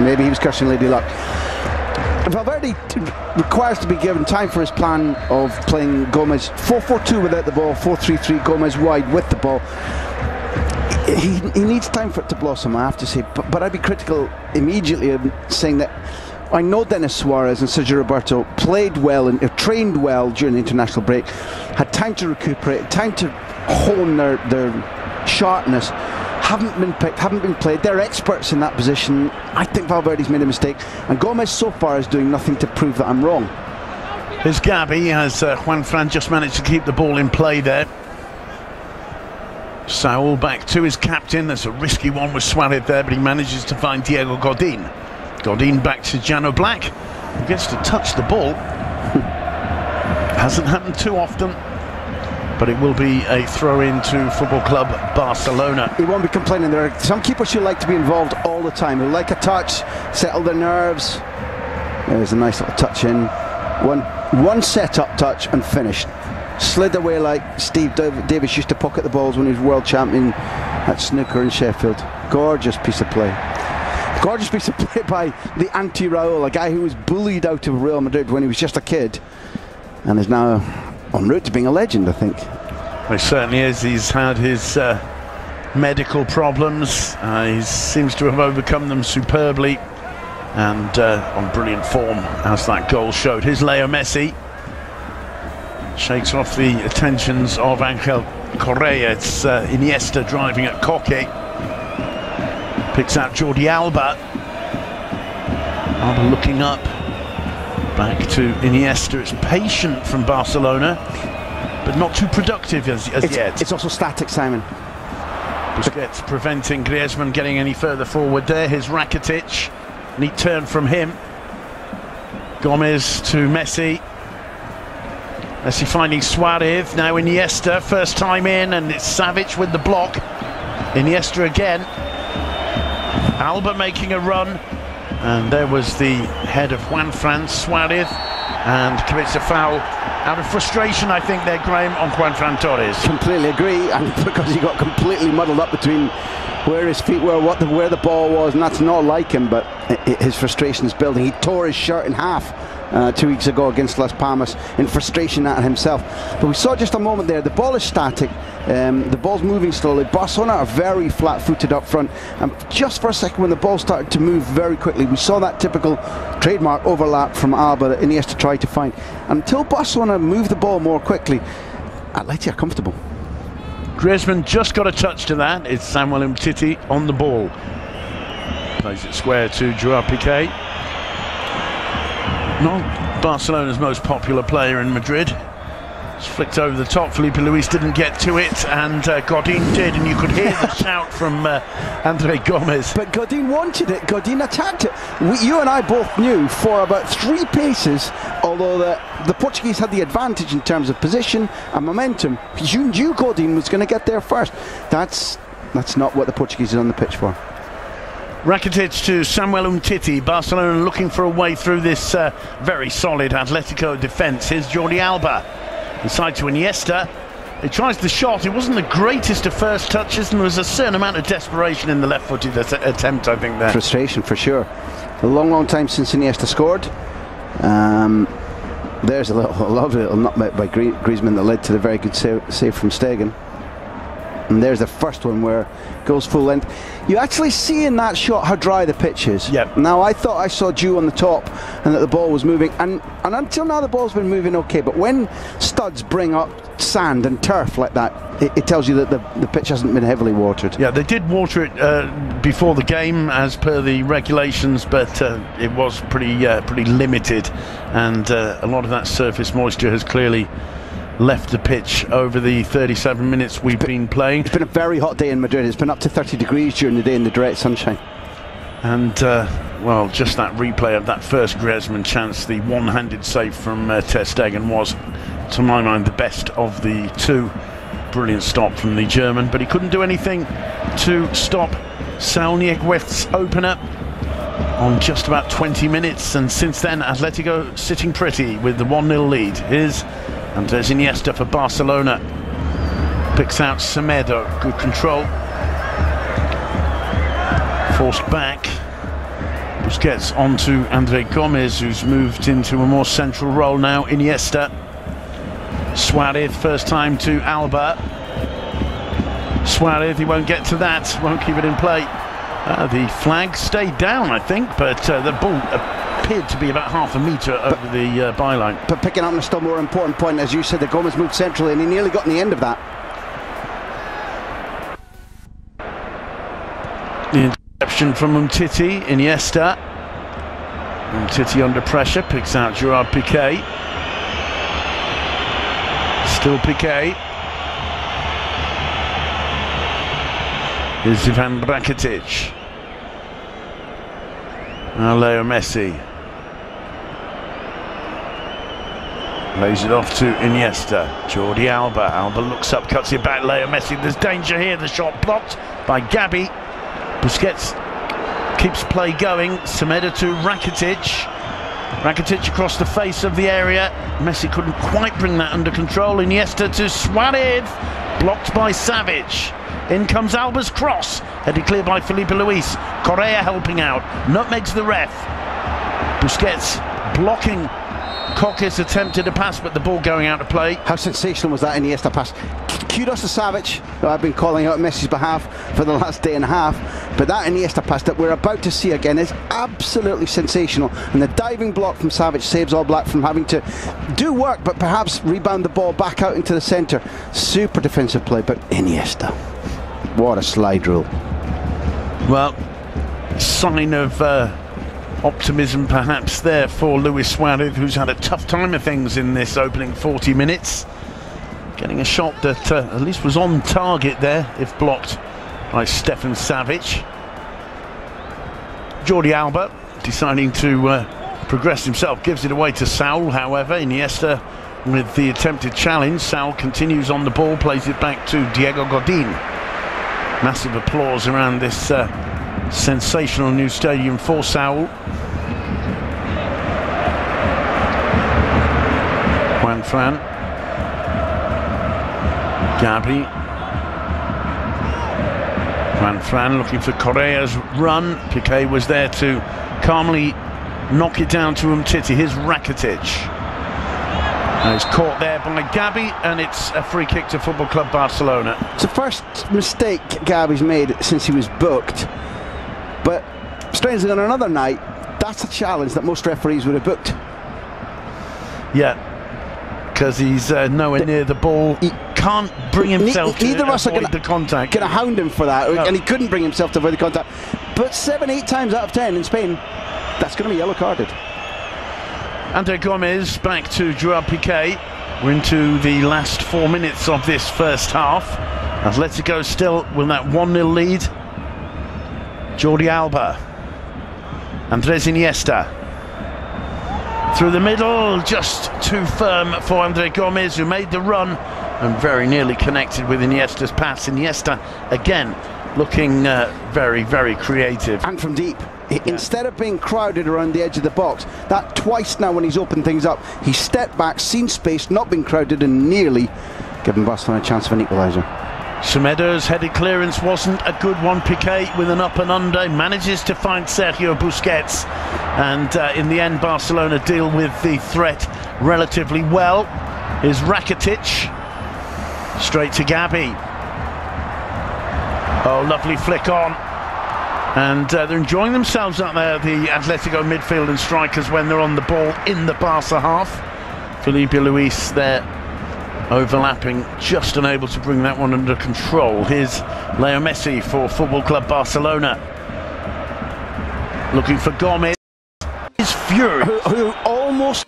Maybe he was cursing Lady Luck. Valverde requires to be given time for his plan of playing Gomez 4-4-2 without the ball, 4-3-3, Gomez wide with the ball. He needs time for it to blossom, I have to say, but I'd be critical immediately of saying that I know Denis Suarez and Sergio Roberto played well and trained well during the international break, had time to recuperate, time to hone their sharpness, haven't been picked, haven't been played. They're experts in that position. I think Valverde's made a mistake, and Gomez so far is doing nothing to prove that I'm wrong. Here's Gabi as Juanfran just managed to keep the ball in play there. Saul back to his captain. There's a risky one with Suarez there, but he manages to find Diego Godin. Godin back to Jano Black, who gets to touch the ball. Hasn't happened too often, but it will be a throw into Football Club Barcelona. He won't be complaining. There are some keepers who like to be involved all the time, who like a touch, settle their nerves. There's a nice little touch in. One set-up touch and finished. Slid away like Steve Davis used to pocket the balls when he was world champion at snooker in Sheffield. Gorgeous piece of play. Gorgeous piece of play by the anti-Raul, a guy who was bullied out of Real Madrid when he was just a kid and is now en route to being a legend, I think. Well, he certainly is. He's had his medical problems. He seems to have overcome them superbly and on brilliant form, as that goal showed. Here's Leo Messi. Shakes off the attentions of Angel Correa. It's Iniesta driving at Koke. Picks out Jordi Alba. Alba looking up. Back to Iniesta. It's patient from Barcelona, but not too productive as yet. It's also static, Simon. Busquets preventing Griezmann getting any further forward there. Here's Rakitic. Neat turn from him. Gomez to Messi. Messi finding Suarez, now Iniesta, first time in, and it's Savage with the block. Iniesta again. Alba making a run, and there was the head of Juanfran. Suarez, and commits a foul out of frustration, I think, there, Graham, on Juanfran Torres. Completely agree, and because he got completely muddled up between where his feet were, where the ball was, and that's not like him, but his frustration is building. He tore his shirt in half 2 weeks ago against Las Palmas in frustration at himself. But we saw just a moment there, the ball is static, the ball's moving slowly. Barcelona are very flat-footed up front, and just for a second when the ball started to move very quickly, we saw that typical trademark overlap from Alba that Iniesta tried to find. Until Barcelona move the ball more quickly, Atleti are comfortable. Griezmann just got a touch to that. It's Samuel Umtiti on the ball. Plays it square to Joao Piqué. Not Barcelona's most popular player in Madrid. It's flicked over the top. Felipe Luis didn't get to it, and Godin did, and you could hear the shout from Andre Gomez. But Godin wanted it. Godin attacked it. You and I both knew for about 3 paces, although the Portuguese had the advantage in terms of position and momentum, you knew Godin was going to get there first. That's not what the Portuguese is on the pitch for. Rakitic to Samuel Umtiti. Barcelona looking for a way through this very solid Atletico defence. Here's Jordi Alba. Inside to Iniesta. He tries the shot. It wasn't the greatest of first touches, and there was a certain amount of desperation in the left-footed attempt, I think, there. Frustration, for sure. A long time since Iniesta scored. There's a lovely little nutmeg by Griezmann that led to the very good save from Stegen. And there's the first one where it goes full length. You actually see in that shot how dry the pitch is. Yep. Now, I thought I saw dew on the top and that the ball was moving. And until now, the ball's been moving okay. But when studs bring up sand and turf like that, it tells you that the pitch hasn't been heavily watered. Yeah, they did water it before the game as per the regulations, but it was pretty limited. And a lot of that surface moisture has clearly left the pitch over the 37 minutes we've been playing. It's been a very hot day in Madrid. It's been up to 30 degrees during the day in the direct sunshine. And well, just that replay of that first Griezmann chance, the one-handed save from Ter Stegen was, to my mind, the best of the two. Brilliant stop from the German, but he couldn't do anything to stop Saúl Ñíguez's opener on just about 20 minutes. And since then, Atletico sitting pretty with the 1-0 lead. Here's Andrés Iniesta for Barcelona. Picks out Semedo. Good control. Forced back. Busquets onto André Gomes, who's moved into a more central role now. Iniesta. Suarez, first time to Alba. Suarez, he won't get to that. Won't keep it in play. The flag stayed down, I think, but the ball appeared to be about half a metre over the byline. But picking up on a still more important point, as you said, that Gomez moved centrally and he nearly got in the end of that. The interception from Umtiti. Iniesta. Umtiti under pressure, picks out Gerard Piqué. Still Piqué. Here's Ivan Rakitic. Now Leo Messi. Lays it off to Iniesta. Jordi Alba. Alba looks up, cuts it back. Leo Messi. There's danger here. The shot blocked by Gabi. Busquets keeps play going. Semedo to Rakitic. Rakitic across the face of the area. Messi couldn't quite bring that under control. Iniesta to Suarez. Blocked by Savic. In comes Alba's cross. Headed clear by Felipe Luis. Correa helping out. Nutmegs the ref. Busquets blocking Coque's attempted a pass, but the ball going out of play. How sensational was that Iniesta pass? Kudos to Savic, who I've been calling out Messi's behalf for the last day and a half. But that Iniesta pass that we're about to see again is absolutely sensational. And the diving block from Savic saves All Black from having to do work, but perhaps rebound the ball back out into the centre. Super defensive play, but Iniesta, what a slide rule. Well, sign of optimism perhaps there for Luis Suarez, who's had a tough time of things in this opening 40 minutes. Getting a shot that at least was on target there, if blocked by Stefan Savic. Jordi Alba deciding to progress himself, gives it away to Saúl, however. Iniesta with the attempted challenge. Saúl continues on the ball, plays it back to Diego Godin. Massive applause around this sensational new stadium for Saúl. Juan Fran. Gabi. Juan Fran looking for Correa's run. Piqué was there to calmly knock it down to Umtiti. Here's Rakitic. And it's caught there by Gabi, and it's a free kick to Football Club Barcelona. It's the first mistake Gabi's made since he was booked. But strangely, on another night, that's a challenge that most referees would have booked. Yeah, because he's nowhere near the ball. He can't bring himself to avoid the contact. Going to hound him for that, no. And he couldn't bring himself to avoid the contact. But 7-8 times out of 10 in Spain, that's going to be yellow carded. André Gomes back to Gerard Piqué. We're into the last 4 minutes of this first half. Atletico still with that 1-0 lead. Jordi Alba. Andrés Iniesta. Through the middle, just too firm for André Gomes, who made the run and very nearly connected with Iniesta's pass. Iniesta again looking very, very creative. And from deep. Instead of being crowded around the edge of the box, that twice now when he's opened things up, he stepped back, seen space, not been crowded, and nearly given Barcelona a chance of an equaliser. Semedo's headed clearance wasn't a good one. Piqué with an up and under manages to find Sergio Busquets, and in the end Barcelona deal with the threat relatively well. Here's Rakitic, straight to Gabi. Oh, lovely flick on. And they're enjoying themselves out there, the Atletico midfield and strikers, when they're on the ball in the Barca half. Felipe Luis there overlapping, just unable to bring that one under control. Here's Leo Messi for Football Club Barcelona. Looking for Gomez. His fury. Who almost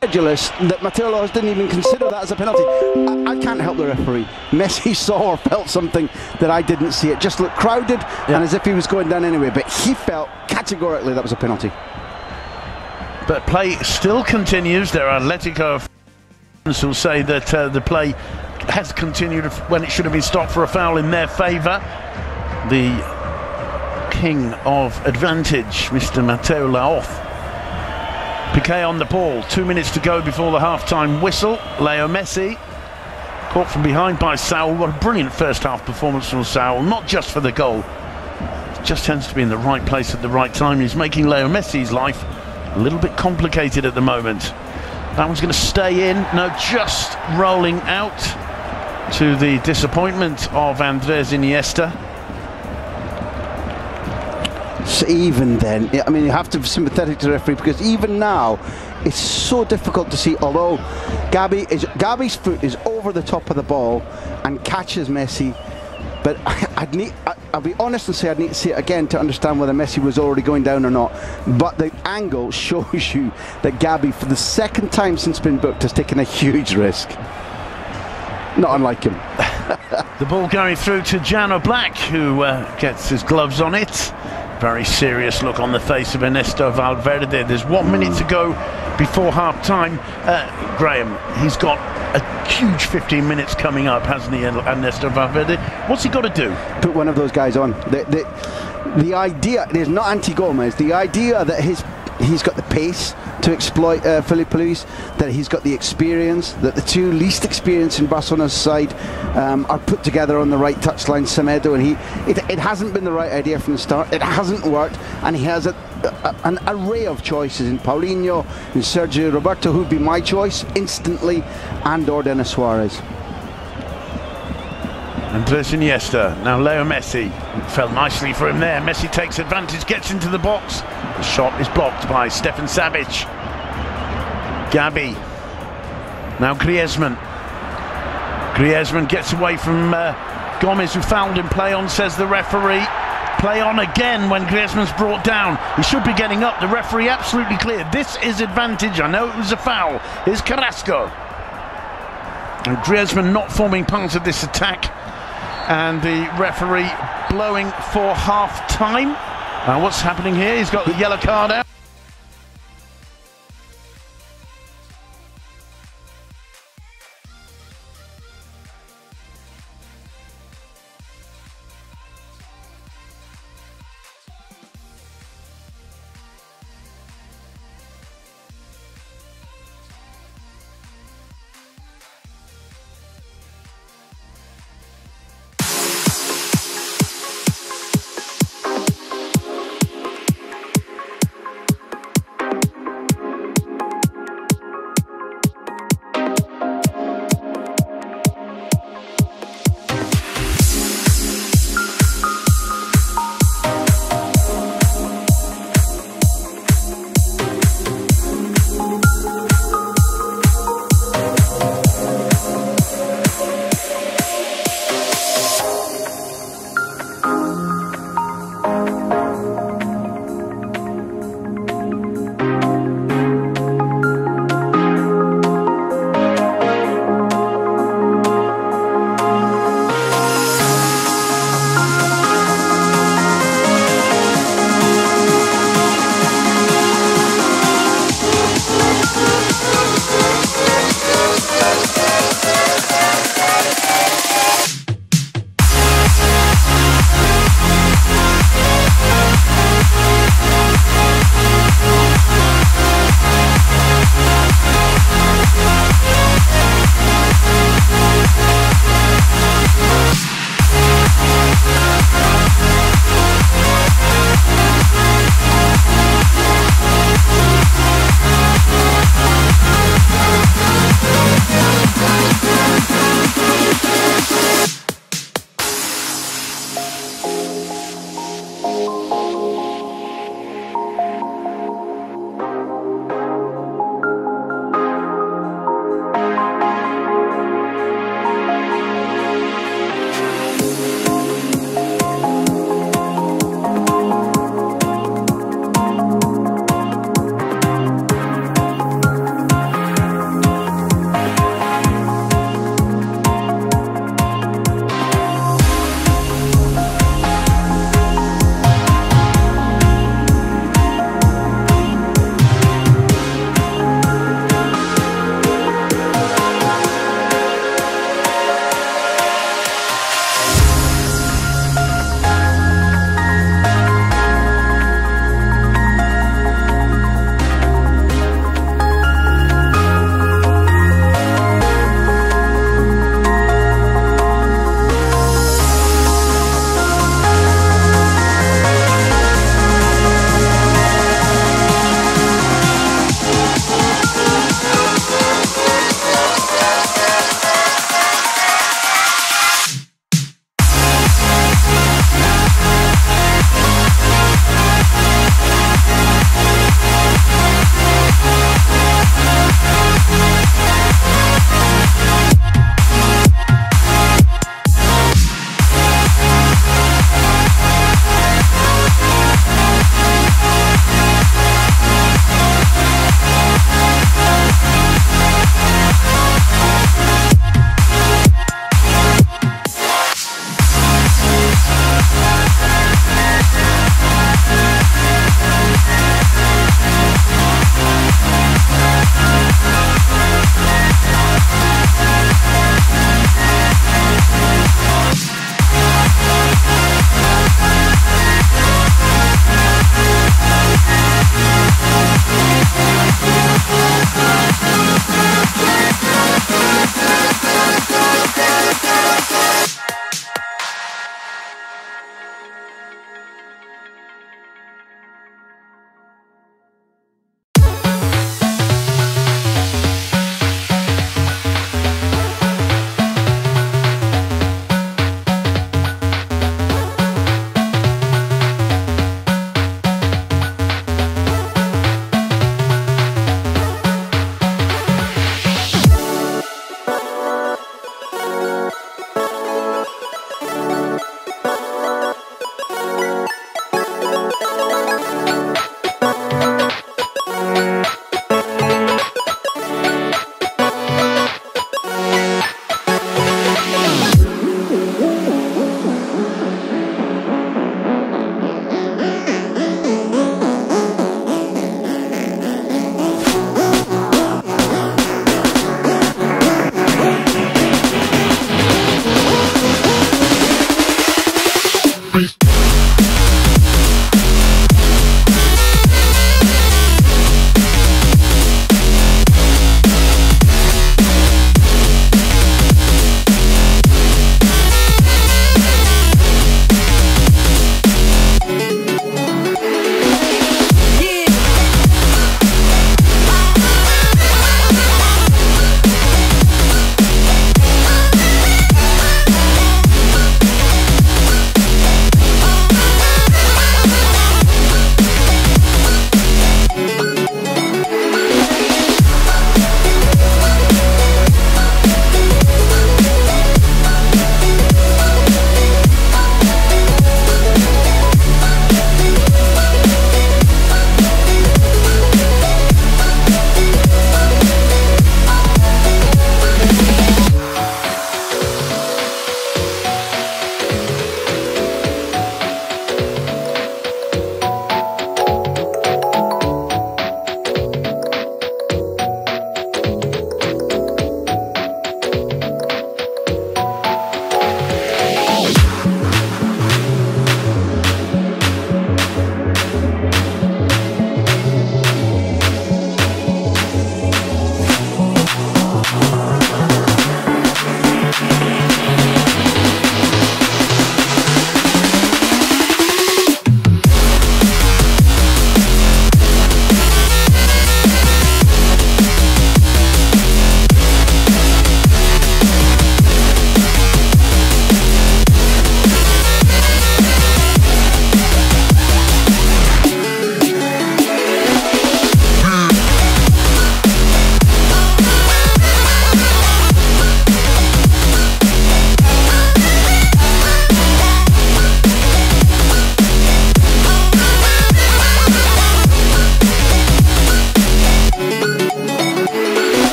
ridiculous that Mateo Lahoz didn't even consider that as a penalty. I can't help the referee. Messi saw or felt something that I didn't see. It just looked crowded and as if he was going down anyway, but he felt categorically that was a penalty. But play still continues. There are Atletico fans who say that the play has continued when it should have been stopped for a foul in their favour. The king of advantage, Mr. Mateo Lahoz. Piqué on the ball, 2 minutes to go before the half-time whistle. Leo Messi, caught from behind by Saul. What a brilliant first-half performance from Saul, not just for the goal. Just tends to be in the right place at the right time. He's making Leo Messi's life a little bit complicated at the moment. That one's going to stay in. No, just rolling out to the disappointment of Andres Iniesta. So even then, I mean, you have to be sympathetic to the referee, because even now it's so difficult to see. Although Gabi's foot is over the top of the ball and catches Messi, but I'll be honest and say I'd need to see it again to understand whether Messi was already going down or not. But the angle shows you that Gabi, for the second time since being booked, has taken a huge risk. Not unlike him. The ball going through to Jan Black, who gets his gloves on it. Very serious look on the face of Ernesto Valverde. There's 1 minute to go before half-time. Graham, he's got a huge 15 minutes coming up, hasn't he, Ernesto Valverde? What's he got to do? Put one of those guys on. The idea, there's not anti-Gomez, the idea that he's got the pace to exploit Felipe Luis, that he's got the experience, that the two least experienced in Barcelona's side are put together on the right touchline, Semedo, and it hasn't been the right idea from the start. It hasn't worked, and he has an array of choices in Paulinho, in Sergio Roberto, who'd be my choice instantly, and or Denis Suarez. Andres Iniesta, now Leo Messi. Fell nicely for him there. Messi takes advantage, gets into the box. The shot is blocked by Stefan Savic. Gabi. Now Griezmann. Griezmann gets away from Gomez, who fouled him. Play on, says the referee. Play on again when Griezmann's brought down. He should be getting up. The referee absolutely clear. This is advantage. I know it was a foul. Here's Carrasco. And Griezmann not forming part of this attack. And the referee blowing for half-time. What's happening here? He's got the yellow card out.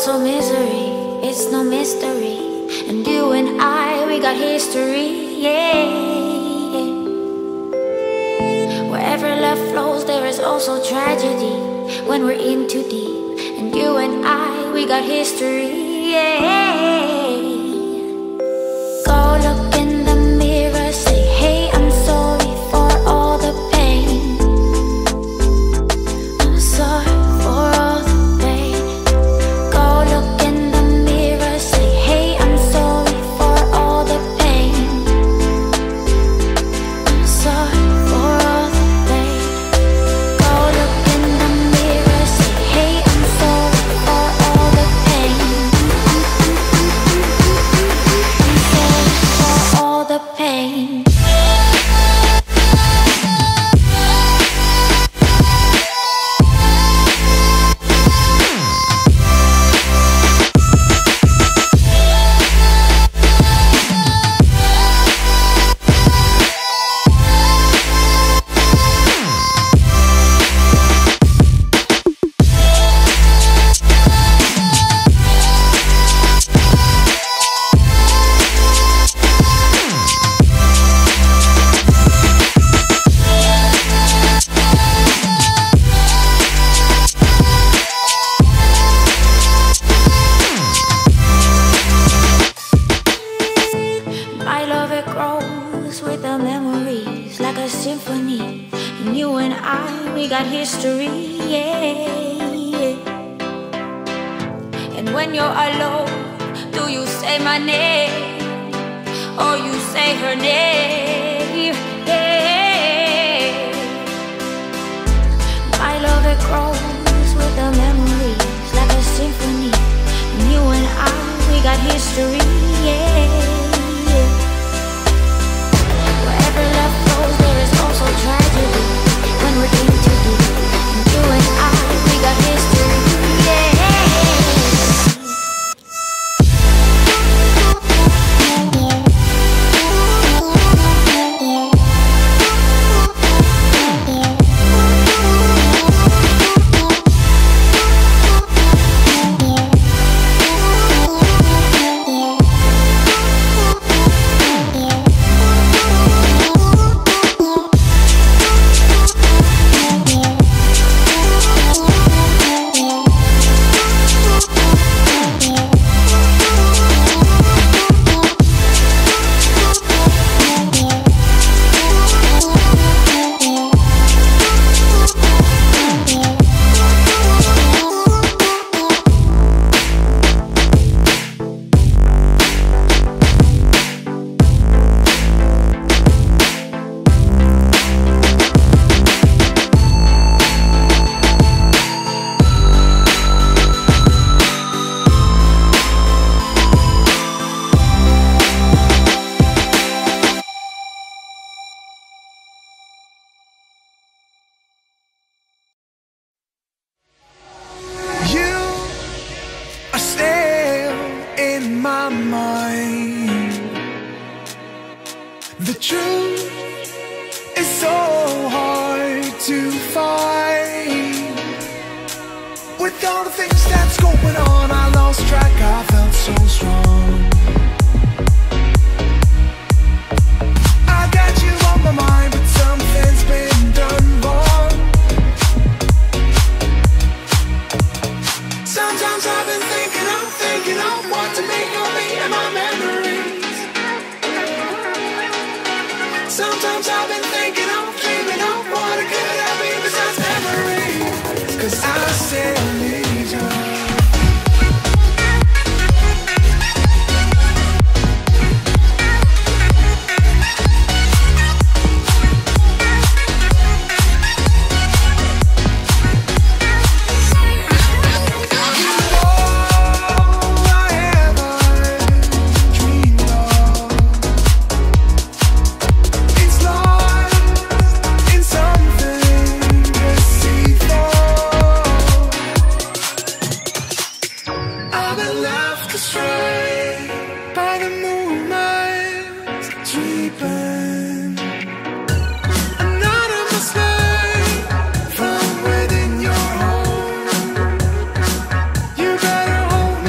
also misery, it's no mystery. And you and I, we got history, yeah. Wherever love flows, there is also tragedy when we're in too deep. And you and I, we got history, yeah. Go look in the mirror, say, hey, I'm sorry for all the pain. I'm sorry for all the pain. Go look in the mirror, say, hey, I'm sorry for all the pain. I'm sorry for all the pain. Go look in the mirror, say, hey, I'm sorry for all the pain. I'm sorry for all the pain. My love, it grows with the memories like a symphony. And you and I, we got history, yeah. And when you're alone, do you say my name or you say her name? Yeah. My love, it grows with the memories like a symphony. And you and I, we got history, yeah. Wherever love flows, there is also tragedy when we're in too deep. And you and I, we got history, yeah. You are still in my mind. The truth is so hard to find. With all the things that's going on, I lost track, I felt so strong. I got you on my mind, but something's been done wrong. Sometimes I've been thinking of what to make of me and my memories. Sometimes I've been thinking of, dreaming of what it could have been besides memories. 'Cause I still need you. Hold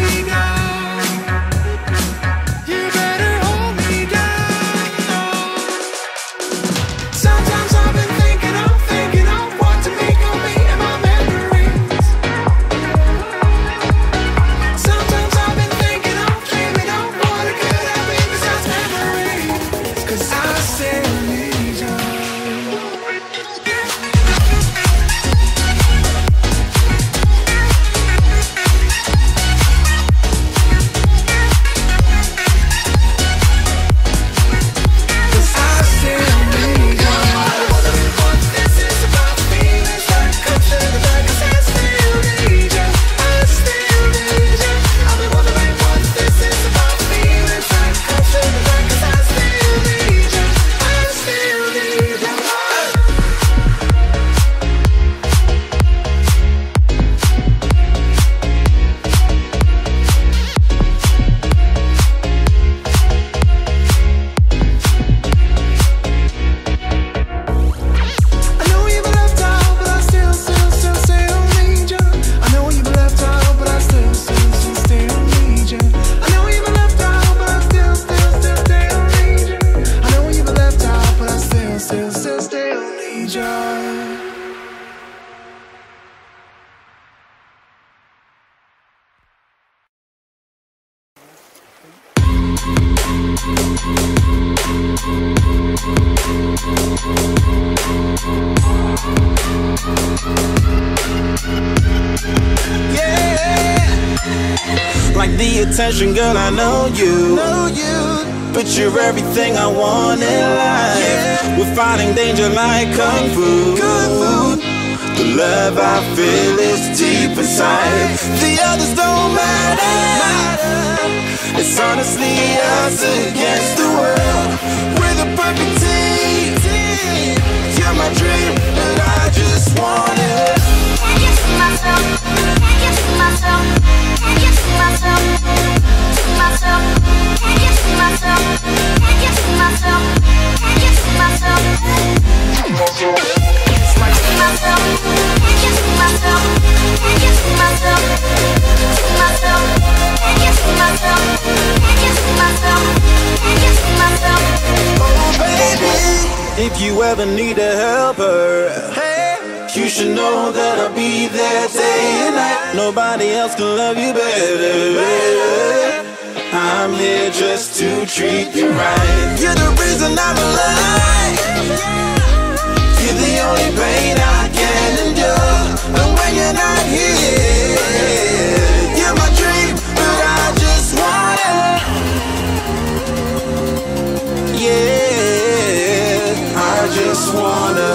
attention, girl, I know you. But you're everything I want in life. We're fighting danger like Kung Fu. The love I feel is deep inside. The others don't matter. It's honestly us against the world. We're the perfect team. You're my dream, but I just want it. Can't you see myself? Can't you see myself? Can't you see myself? See myself? Can't you see myself? Can't you see myself? Can't you see myself? See myself? Can't you see myself? Can't you see myself? See myself? Can't you see myself? Can't you see myself? Can't you see myself? Oh baby, if you ever need a helper, hey, you should know that I'll be there day and night. Nobody else can love you better. I'm here just to treat you right. You're the reason I'm alive. You're the only pain I can endure. And when you're not here, you're my dream, but I just want it. Yeah, I just wanna.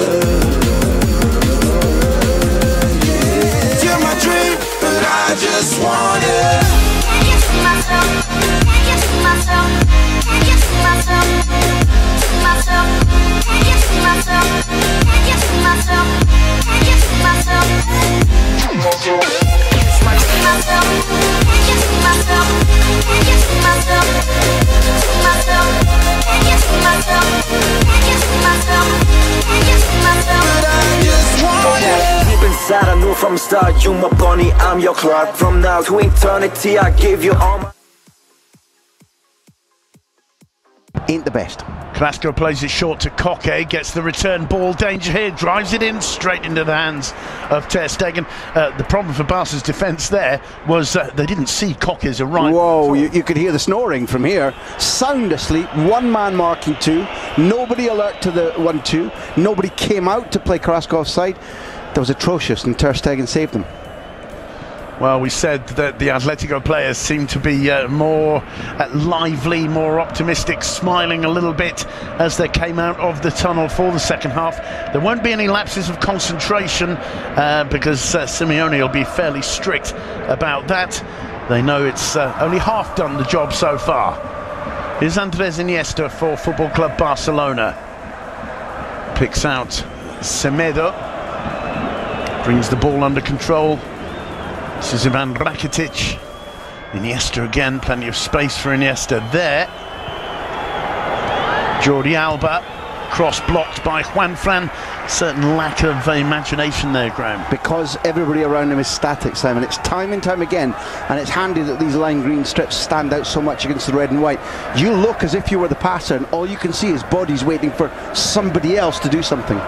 You're my dream, but I just want it. Can't you see myself? Can't you see myself? Can't you see myself? See myself? Can't you see myself? Can't you see myself? Can't you see myself? See myself? Can't you see myself? Can't you see myself? See myself? Can't you see myself? Can't you see myself? Can't you see myself? But I just want it. Deep inside I knew from the start, you my bunny, I'm your Clark. From now to eternity I give you all my... Ain't the best. Carrasco plays it short to Koke, gets the return ball, danger here, drives it in straight into the hands of Ter Stegen. The problem for Barca's defence there was they didn't see Koke's arrival. Whoa, you could hear the snoring from here. Sound asleep, one man marking two, nobody alert to the 1-2, nobody came out to play Carrasco offside. That was atrocious and Ter Stegen saved them. Well, we said that the Atletico players seemed to be more lively, more optimistic, smiling a little bit as they came out of the tunnel for the second half. There won't be any lapses of concentration because Simeone will be fairly strict about that. They know it's only half done the job so far. Here's Andres Iniesta for Football Club Barcelona. Picks out Semedo. Brings the ball under control. This is Ivan Rakitic. Iniesta again, plenty of space for Iniesta there. Jordi Alba, cross blocked by Juanfran. Certain lack of imagination there, Graham. Because everybody around him is static, Simon. It's time and time again, and it's handy that these lime green strips stand out so much against the red and white. You look as if you were the passer, and all you can see is bodies waiting for somebody else to do something.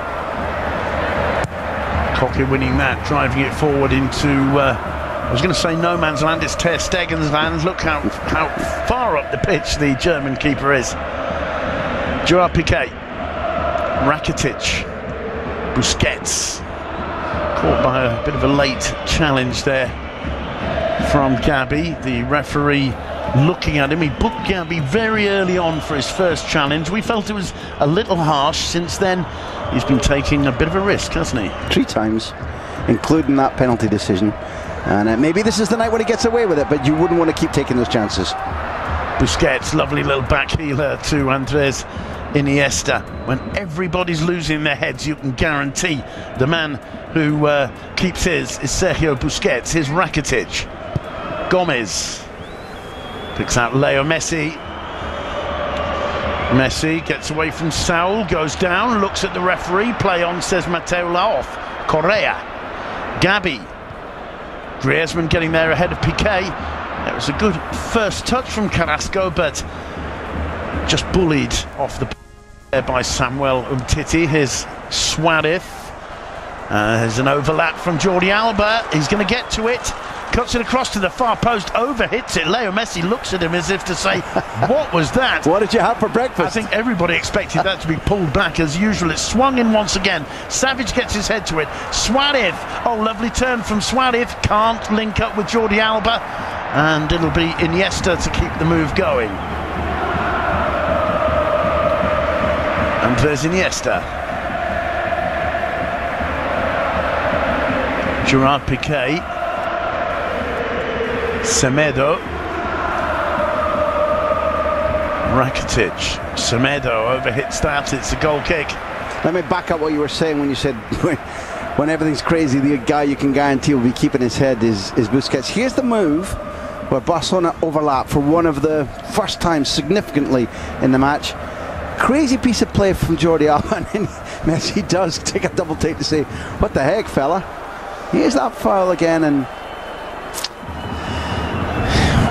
Koke winning that, driving it forward into, I was going to say no man's land, it's Ter Stegen's land. Look how far up the pitch the German keeper is. Gerard Piqué, Rakitic, Busquets, caught by a bit of a late challenge there from Gabi. The referee looking at him, he booked Gabi very early on for his first challenge. We felt it was a little harsh. Since then he's been taking a bit of a risk, hasn't he? 3 times, including that penalty decision. And maybe this is the night when he gets away with it, but you wouldn't want to keep taking those chances. Busquets, lovely little backheeler to Andres Iniesta. When everybody's losing their heads, you can guarantee the man who keeps his is Sergio Busquets, his Rakitic. Gomez picks out Leo Messi. Messi gets away from Saul, goes down, looks at the referee, play on, says Mateo Laoff. Correa, Gabi, Griezmann getting there ahead of Piqué. It was a good first touch from Carrasco, but just bullied off the there by Samuel Umtiti. Here's Suarez. There's an overlap from Jordi Alba. He's going to get to it. Cuts it across to the far post, over hits it. Leo Messi looks at him as if to say, what was that? What did you have for breakfast? I think everybody expected that to be pulled back as usual. It's swung in once again. Savage gets his head to it. Suarez, oh, lovely turn from Suarez. Can't link up with Jordi Alba. and it'll be Iniesta to keep the move going. And there's Iniesta. Gerard Piqué. Semedo. Rakitic. Semedo overhits that, it's a goal kick. Let me back up what you were saying when you said when everything's crazy, the guy you can guarantee will be keeping his head is Busquets. Here's the move where Barcelona overlap for one of the first times significantly in the match. Crazy piece of play from Jordi Alba, and then Messi does take a double take to say, what the heck, fella? Here's that foul again, and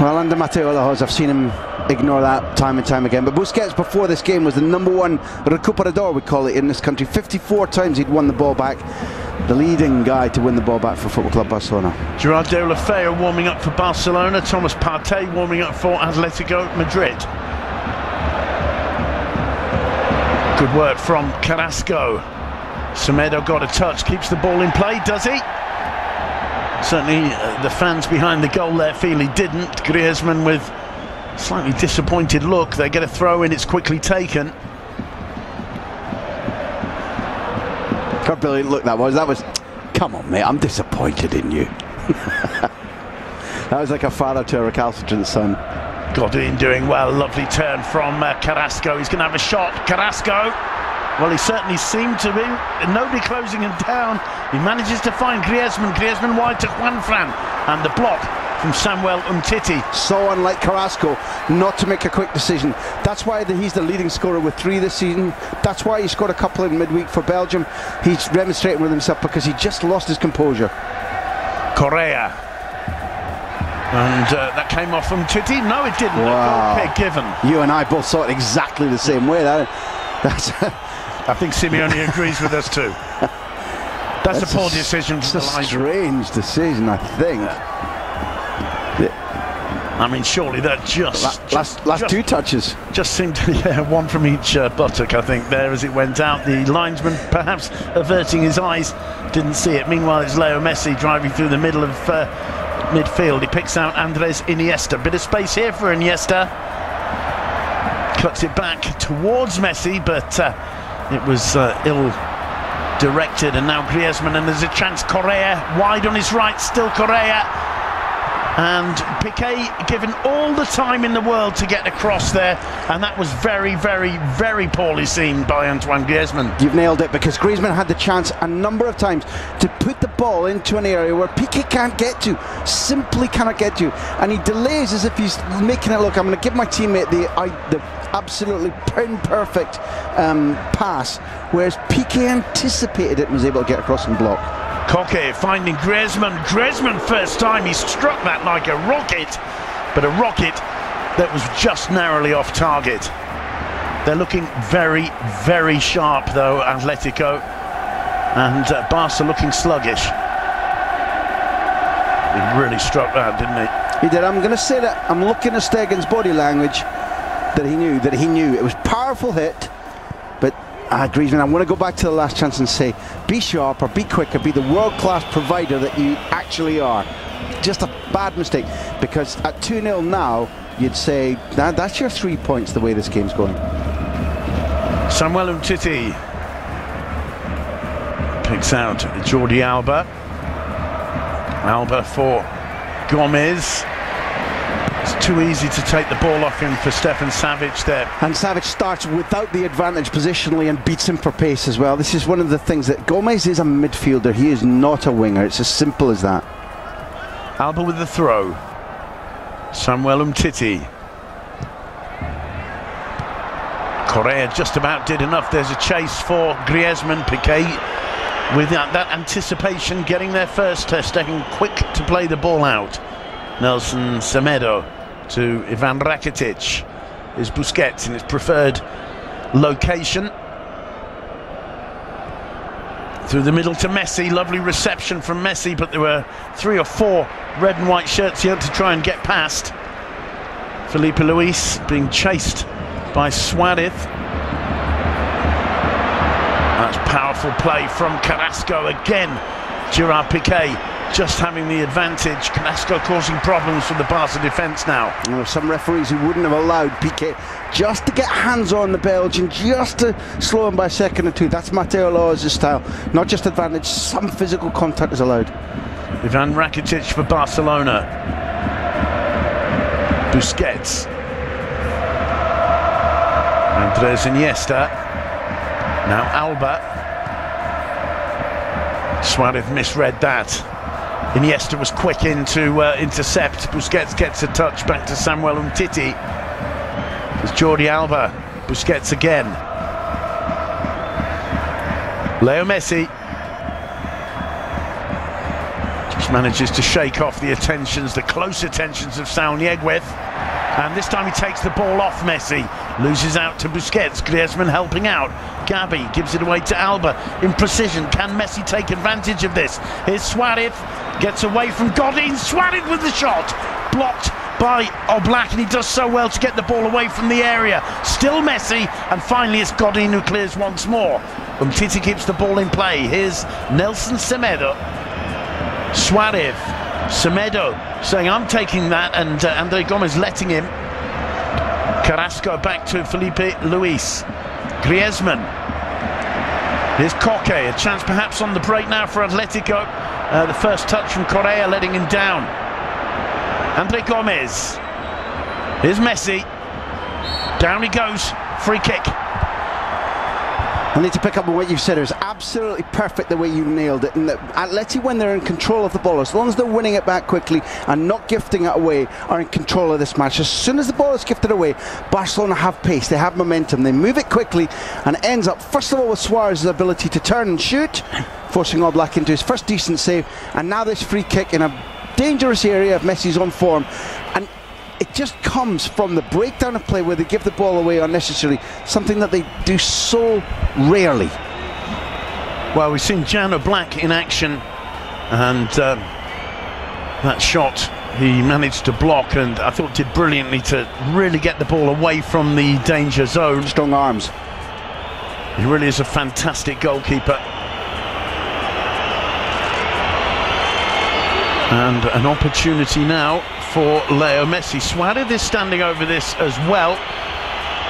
well, under Mateo Lahoz, I've seen him ignore that time and time again. But Busquets before this game was the #1 recuperador, we call it in this country. 54 times he'd won the ball back. The leading guy to win the ball back for Football Club Barcelona. Gerard Deulofeu warming up for Barcelona. Thomas Partey warming up for Atletico Madrid. Good work from Carrasco. Semedo got a touch, keeps the ball in play, does he? Certainly the fans behind the goal there feel he didn't. Griezmann with a slightly disappointed look. They get a throw in, it's quickly taken. God, brilliant look that was. That was, come on mate, I'm disappointed in you. That was like a father to a recalcitrant son. Godin doing well, lovely turn from Carrasco. He's going to have a shot. Carrasco, well, he certainly seemed to be. Nobody closing him down. He manages to find Griezmann. Griezmann wide to Juanfran, and the block from Samuel Umtiti. So unlike Carrasco, not to make a quick decision. That's why he's the leading scorer with 3 this season. That's why he scored a couple in midweek for Belgium. He's demonstrating with himself because he just lost his composure. Correa. And that came off from Titi. No, it didn't. Wow. A goal kick given. You and I both saw it exactly the same way. That's I think Simeone agrees with us too. That's a poor decision from the line. Strange decision, I think. I mean, surely that last 2 touches just seemed to, yeah, one from each buttock, I think, there as it went out. The linesman perhaps averting his eyes, didn't see it. Meanwhile, it's Leo Messi driving through the middle of midfield. He picks out Andres Iniesta. Bit of space here for Iniesta. Cuts it back towards Messi, but it was ill directed. And now Griezmann, and there's a chance. Correa wide on his right, still Correa. And Piqué given all the time in the world to get across there, and that was very, very, very poorly seen by Antoine Griezmann. You've nailed it, because Griezmann had the chance a number of times to put the ball into an area where Piqué can't get to, simply cannot get to, and he delays as if he's making it look, I'm going to give my teammate the absolutely perfect pass, whereas Piqué anticipated it and was able to get across and block. Koke finding Griezmann. Griezmann first time, he struck that like a rocket, but a rocket that was just narrowly off target. They're looking very, very sharp though, Atletico, and Barca looking sluggish. He really struck that, didn't he? He did. I'm going to say that I'm looking at Stegen's body language, that he knew it was a powerful hit. But Griezmann, I want to go back to the last chance and say, be sharper, be quicker, be the world-class provider that you actually are. Just a bad mistake, because at 2-0 now, you'd say, that's your 3 points the way this game's going. Samuel Umtiti picks out Jordi Alba. Alba for Gomez. It's too easy to take the ball off him for Stefan Savic there. And Savic starts without the advantage positionally and beats him for pace as well. This is one of the things that Gomez is a midfielder. He is not a winger. It's as simple as that. Alba with the throw. Samuel Umtiti. Correa just about did enough. There's a chase for Griezmann. Piqué with that anticipation, getting there first, staying quick to play the ball out. Nelson Semedo to Ivan Rakitic. Is Busquets in his preferred location. Through the middle to Messi. Lovely reception from Messi, but there were 3 or 4 red and white shirts he had to try and get past. Felipe Luis being chased by Suarez. That's powerful play from Carrasco again. Gerard Piqué just having the advantage. Carrasco causing problems for the Barca defence now. There are some referees who wouldn't have allowed Piqué just to get hands on the Belgian, just to slow him by a second or two. That's Mateo Lao's style. Not just advantage, some physical contact is allowed. Ivan Rakitic for Barcelona. Busquets. Andres Iniesta. Now Alba. Suarez misread that. Iniesta was quick in to intercept. Busquets gets a touch back to Samuel Umtiti. It's Jordi Alba. Busquets again. Leo Messi just manages to shake off the attentions, the close attentions of Saul Nieguez. And this time he takes the ball off Messi. Loses out to Busquets. Griezmann helping out. Gabi gives it away to Alba in precision. Can Messi take advantage of this? Here's Suarez. Gets away from Godin. Suarez with the shot. Blocked by Oblak, and he does so well to get the ball away from the area. Still Messi, and finally it's Godin who clears once more. Umtiti keeps the ball in play. Here's Nelson Semedo. Suarez. Semedo saying, I'm taking that, and Andre Gomez letting him. Carrasco back to Felipe Luis. Griezmann. Here's Koke, a chance perhaps on the break now for Atletico. The first touch from Correa letting him down. Andre Gomez. Here's Messi. Down he goes. Free kick. I need to pick up on what you've said. It was absolutely perfect the way you nailed it. And that Atleti, when they're in control of the ball, as long as they're winning it back quickly and not gifting it away, are in control of this match. As soon as the ball is gifted away, Barcelona have pace, they have momentum, they move it quickly, and it ends up, first of all, with Suarez's ability to turn and shoot, forcing Oblak into his first decent save, and now this free kick in a dangerous area of Messi's on form. And it just comes from the breakdown of play where they give the ball away unnecessarily, something that they do so rarely. Well, we've seen Jan Oblak in action, and that shot he managed to block, and I thought did brilliantly to really get the ball away from the danger zone. Strong arms. He really is a fantastic goalkeeper. And an opportunity now for Leo Messi. Suarez is standing over this as well,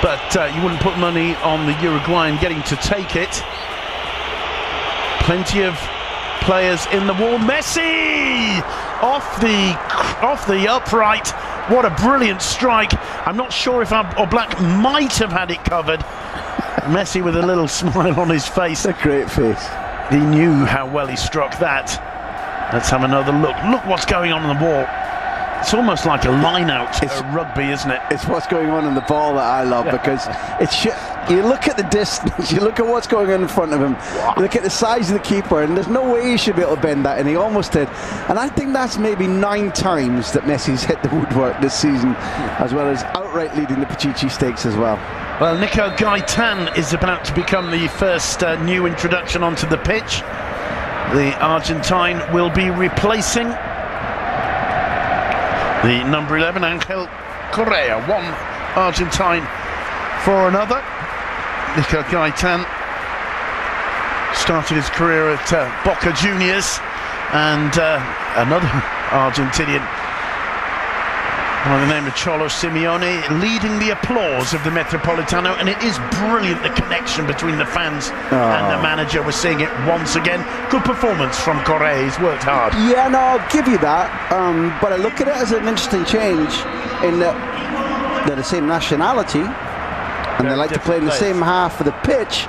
but you wouldn't put money on the Uruguayan getting to take it. Plenty of players in the wall. Messi off the upright. What a brilliant strike. I'm not sure if Oblak might have had it covered. Messi with a little smile on his face. A great face. He knew how well he struck that. Let's have another look. Look what's going on the wall. It's almost like a line-out rugby, isn't it? It's what's going on in the ball that I love, because it's you look at the distance, you look at what's going on in front of him, you look at the size of the keeper, and there's no way he should be able to bend that, and he almost did. And I think that's maybe 9 times that Messi's hit the woodwork this season, as well as outright leading the Pichichi Stakes as well. Well, Nico Gaitan is about to become the first new introduction onto the pitch. The Argentine will be replacing the number 11, Angel Correa. One Argentine for another. Nico Gaitan started his career at Boca Juniors, and another Argentinian by the name of Cholo Simeone leading the applause of the Metropolitano, and it is brilliant, the connection between the fans and the manager. We're seeing it once again. Good performance from Correa, he's worked hard. Yeah, no, I'll give you that, but I look at it as an interesting change in that they're the same nationality and they like to play in the same half of the pitch,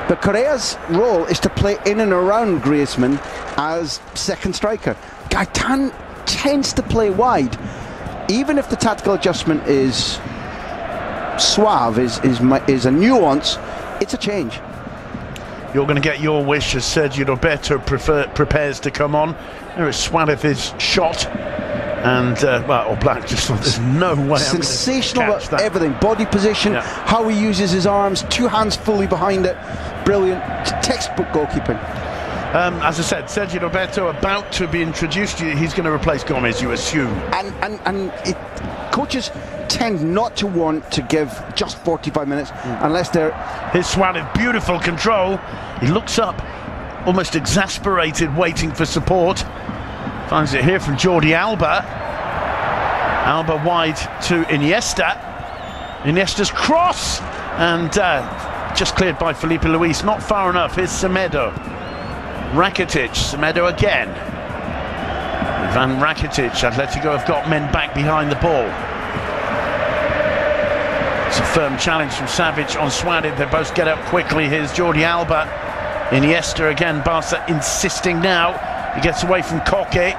but Correa's role is to play in and around Griezmann as second striker. Gaitan tends to play wide. Even if the tactical adjustment is suave, is a nuance, it's a change. You're going to get your wish as Sergio Roberto prepares to come on. There is Suarez's shot, and well, Oblak just thought there's no way. Sensational about everything, body position, how he uses his arms, 2 hands fully behind it, brilliant, textbook goalkeeping. As I said, Sergio Roberto about to be introduced. He's going to replace Gomez, you assume. And coaches tend not to want to give just 45 minutes unless they're... Here's Suarez, beautiful control. He looks up, almost exasperated, waiting for support. Finds it here from Jordi Alba. Alba wide to Iniesta. Iniesta's cross, and just cleared by Felipe Luis, not far enough. Here's Semedo. Rakitic, Semedo again. Ivan Rakitic, Atletico have got men back behind the ball. It's a firm challenge from Savic on Suarez. They both get up quickly. Here's Jordi Alba. Iniesta again, Barca insisting now. He gets away from Koke,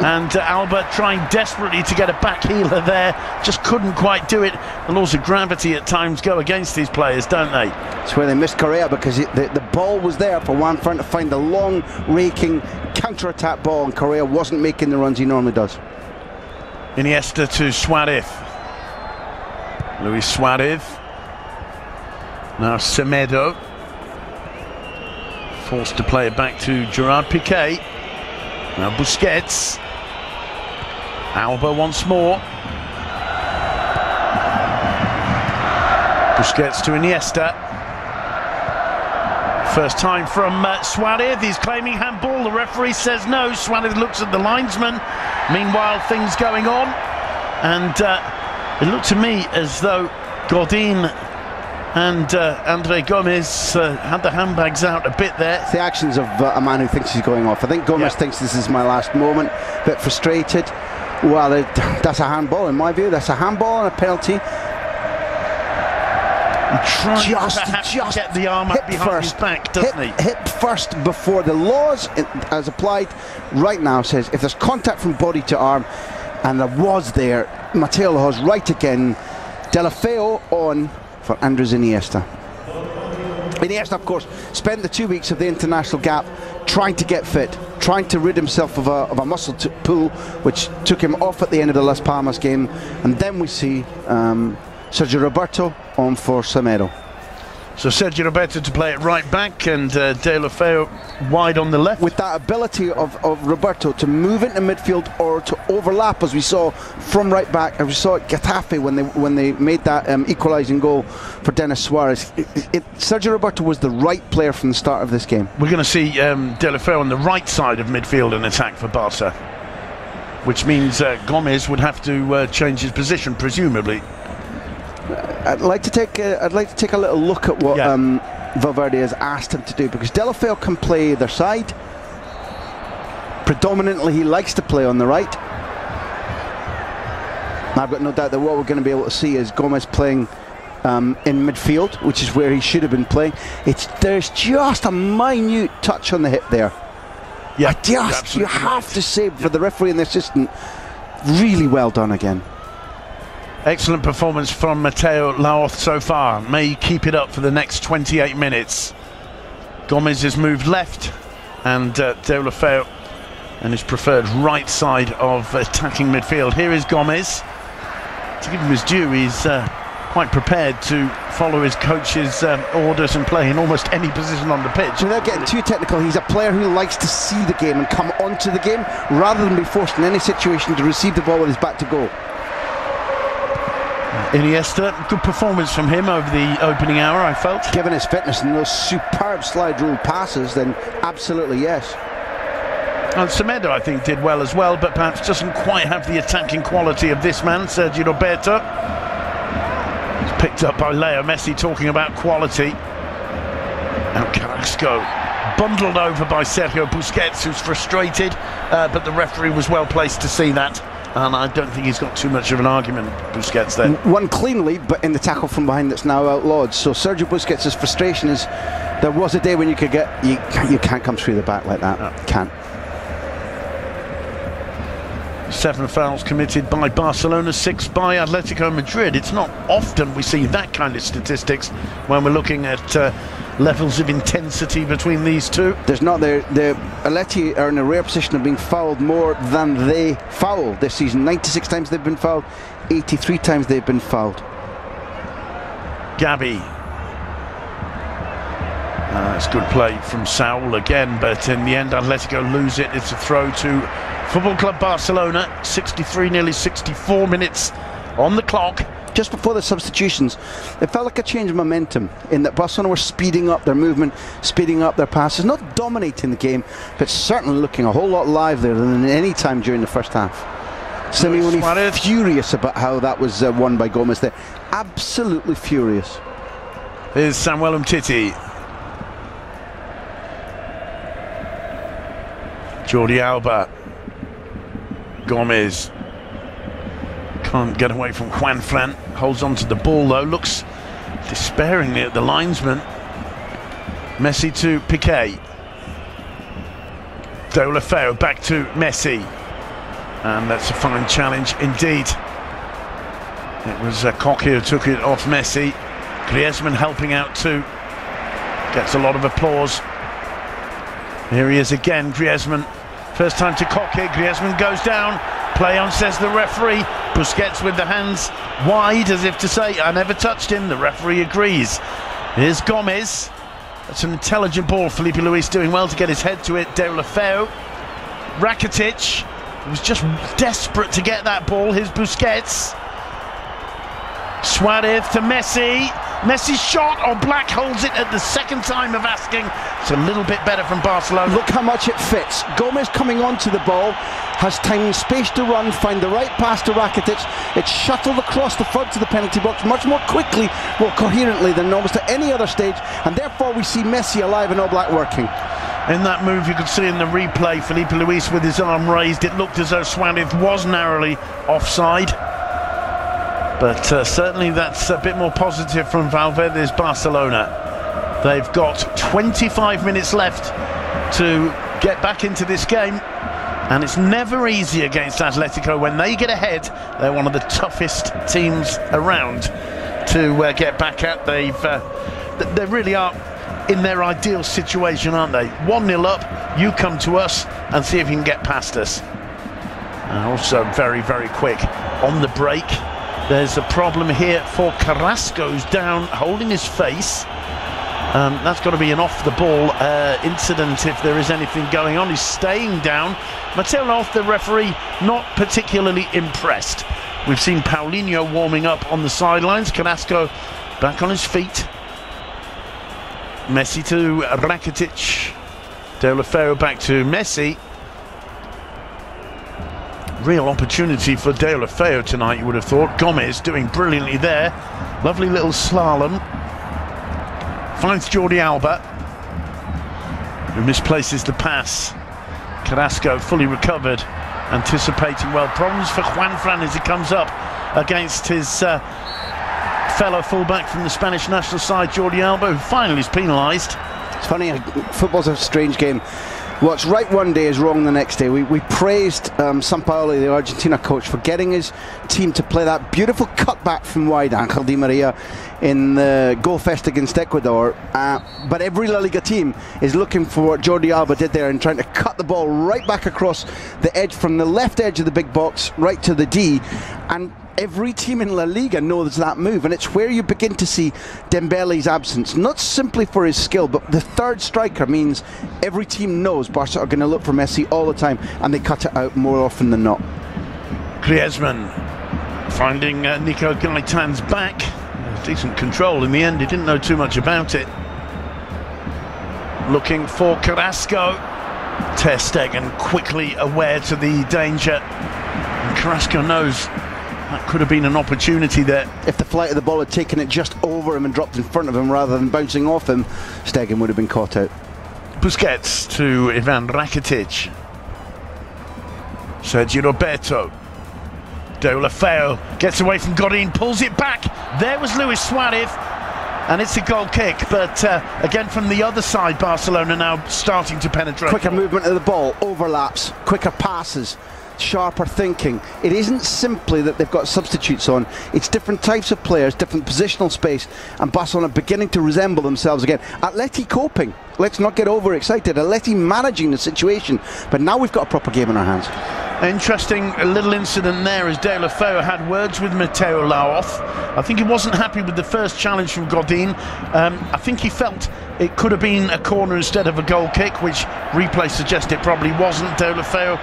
and Alba trying desperately to get a back heeler there. Just couldn't quite do it. The laws of gravity at times go against these players, don't they? It's where they missed Correa, because the ball was there for Juan Fran to find the long, raking, counter-attack ball, and Correa wasn't making the runs he normally does. Iniesta to Suarez. Luis Suarez. Now Semedo. Forced to play it back to Gerard Piqué. Now Busquets. Alba once more. Busquets to Iniesta. First time from Suarez. He's claiming handball. The referee says no. Suarez looks at the linesman. Meanwhile, things going on. And it looked to me as though Godin and Andre Gomez had the handbags out a bit there. It's the actions of a man who thinks he's going off. I think Gomez thinks this is my last moment. A bit frustrated. Well, that's a handball in my view. That's a handball and a penalty. Just get the arm up behind his back, doesn't he? Hip first before the laws, as applied right now, says if there's contact from body to arm, and there was there, Mateo Lahoz right again. Deulofeu on for Andres Iniesta. Iniesta, of course, spent the 2 weeks of the international gap trying to get fit, trying to rid himself of a muscle pull, which took him off at the end of the Las Palmas game. And then we see Sergio Roberto on for Semedo. So Sergio Roberto to play it right back, and Deulofeu wide on the left. With that ability of Roberto to move into midfield or to overlap, as we saw from right back, as we saw at Getafe when they made that equalising goal for Denis Suarez. Sergio Roberto was the right player from the start of this game. We're going to see Deulofeu on the right side of midfield and attack for Barca, which means Gomez would have to change his position, presumably. I'd like to take a little look at what Valverde has asked him to do, because Deulofeu can play either side. Predominantly he likes to play on the right. I've got no doubt that what we're going to be able to see is Gomez playing in midfield, which is where he should have been playing. There's just a minute touch on the hip there. Yeah, you have to say, for the referee and the assistant, really well done again. Excellent performance from Mateo Lahoz so far. May he keep it up for the next 28 minutes. Gomez has moved left, and Deulofeu and his preferred right side of attacking midfield. Here is Gomez. To give him his due, he's quite prepared to follow his coach's orders and play in almost any position on the pitch. Without getting too technical, he's a player who likes to see the game and come onto the game rather than be forced in any situation to receive the ball with his back to goal. Iniesta, good performance from him over the opening hour, I felt. Given his fitness and those superb slide rule passes, then absolutely yes. And Semedo, I think, did well as well, but perhaps doesn't quite have the attacking quality of this man, Sergio Roberto. It's picked up by Leo Messi talking about quality. Now Carrasco bundled over by Sergio Busquets, who's frustrated, but the referee was well placed to see that. And I don't think he's got too much of an argument, Busquets, there. Won cleanly, but in the tackle from behind that's now outlawed. So Sergio Busquets' frustration is, there was a day when you could get, you can't come through the back like that. No. Can't. 7 fouls committed by Barcelona, 6 by Atletico Madrid. It's not often we see that kind of statistics when we're looking at levels of intensity between these two. There's not. The Atleti are in a rare position of being fouled more than they foul this season. 96 times they've been fouled, 83 times they've been fouled. Gabi. It's good play from Saul again, but in the end Atletico lose it. It's a throw to Football Club Barcelona. 63, nearly 64 minutes on the clock. just before the substitutions, it felt like a change of momentum in that Barcelona were speeding up their movement, speeding up their passes, not dominating the game, but certainly looking a whole lot livelier than any time during the first half. Simeone furious about how that was won by Gomez there. Absolutely furious. Here's Samuel Umtiti. Jordi Alba. Gomez. Can't get away from Juanfran. Holds on to the ball though. Looks despairingly at the linesman. Messi to Piqué. Deulofeu back to Messi. And that's a fine challenge indeed. It was Coque who took it off Messi. Griezmann helping out too. Gets a lot of applause. Here he is again, Griezmann. First time to Coque. Griezmann goes down. Play on, says the referee. Busquets with the hands wide as if to say, I never touched him. The referee agrees. Here's Gomez. That's an intelligent ball. Felipe Luis doing well to get his head to it. Deulofeu. Rakitic. He was just desperate to get that ball. Here's Busquets. Suarez to Messi. Messi's shot, or Black holds it at the second time of asking. It's a little bit better from Barcelona. Look how much it fits. Gomez coming onto the ball, has time and space to run, find the right pass to Rakitic. It's shuttled across the front of the penalty box much more quickly, more coherently than almost at any other stage, and therefore we see Messi alive and Oblak working. In that move, you could see in the replay, Felipe Luis with his arm raised. It looked as though Suarez was narrowly offside. But certainly that's a bit more positive from Valverde's Barcelona. They've got 25 minutes left to get back into this game. And it's never easy against Atletico. When they get ahead, they're one of the toughest teams around to get back at. They really are in their ideal situation, aren't they? 1-0 up, you come to us and see if you can get past us. And also very, very quick on the break. There's a problem here for Carrasco's down, holding his face. That's got to be an off-the-ball incident if there is anything going on. He's staying down. Mateo Laoz, the referee, not particularly impressed. We've seen Paulinho warming up on the sidelines. Carrasco back on his feet. Messi to Rakitic. Deulofeu back to Messi. Real opportunity for Deulofeu tonight, you would have thought. Gomez doing brilliantly there. Lovely little slalom. Finds Jordi Alba, who misplaces the pass. Carrasco fully recovered, anticipating well. Problems for Juanfran as he comes up against his fellow fullback from the Spanish national side, Jordi Alba, who finally is penalised. It's funny, football's a strange game. What's right one day is wrong the next day. We praised Sampaoli, the Argentina coach, for getting his team to play that beautiful cutback from wide, Angel Di Maria, in the goal fest against Ecuador. But every La Liga team is looking for what Jordi Alba did there and trying to cut the ball right back across the edge, from the left edge of the big box right to the D. And every team in La Liga knows that move, and it's where you begin to see Dembele's absence, not simply for his skill, but the third striker means every team knows Barca are going to look for Messi all the time, and they cut it out more often than not. Griezmann finding Nico Gaitan's back. Decent control in the end, he didn't know too much about it. Looking for Carrasco. Ter Stegen quickly aware to the danger, and Carrasco knows that could have been an opportunity there. If the flight of the ball had taken it just over him and dropped in front of him rather than bouncing off him, Stegen would have been caught out. Busquets to Ivan Rakitic. Sergio Roberto. Deulofeu gets away from Godin, pulls it back. There was Luis Suarez, and it's a goal kick. But again, from the other side, Barcelona now starting to penetrate. Quicker movement of the ball, overlaps, quicker passes, sharper thinking. It isn't simply that they've got substitutes on, it's different types of players, different positional space, and Barcelona beginning to resemble themselves again. Atleti coping, let's not get overexcited. Atleti managing the situation, but now we've got a proper game in our hands. Interesting little incident there as Deulofeu had words with Mateo Laoz. I think he wasn't happy with the first challenge from Godin. I think he felt it could have been a corner instead of a goal kick, which replay suggests it probably wasn't. Deulofeu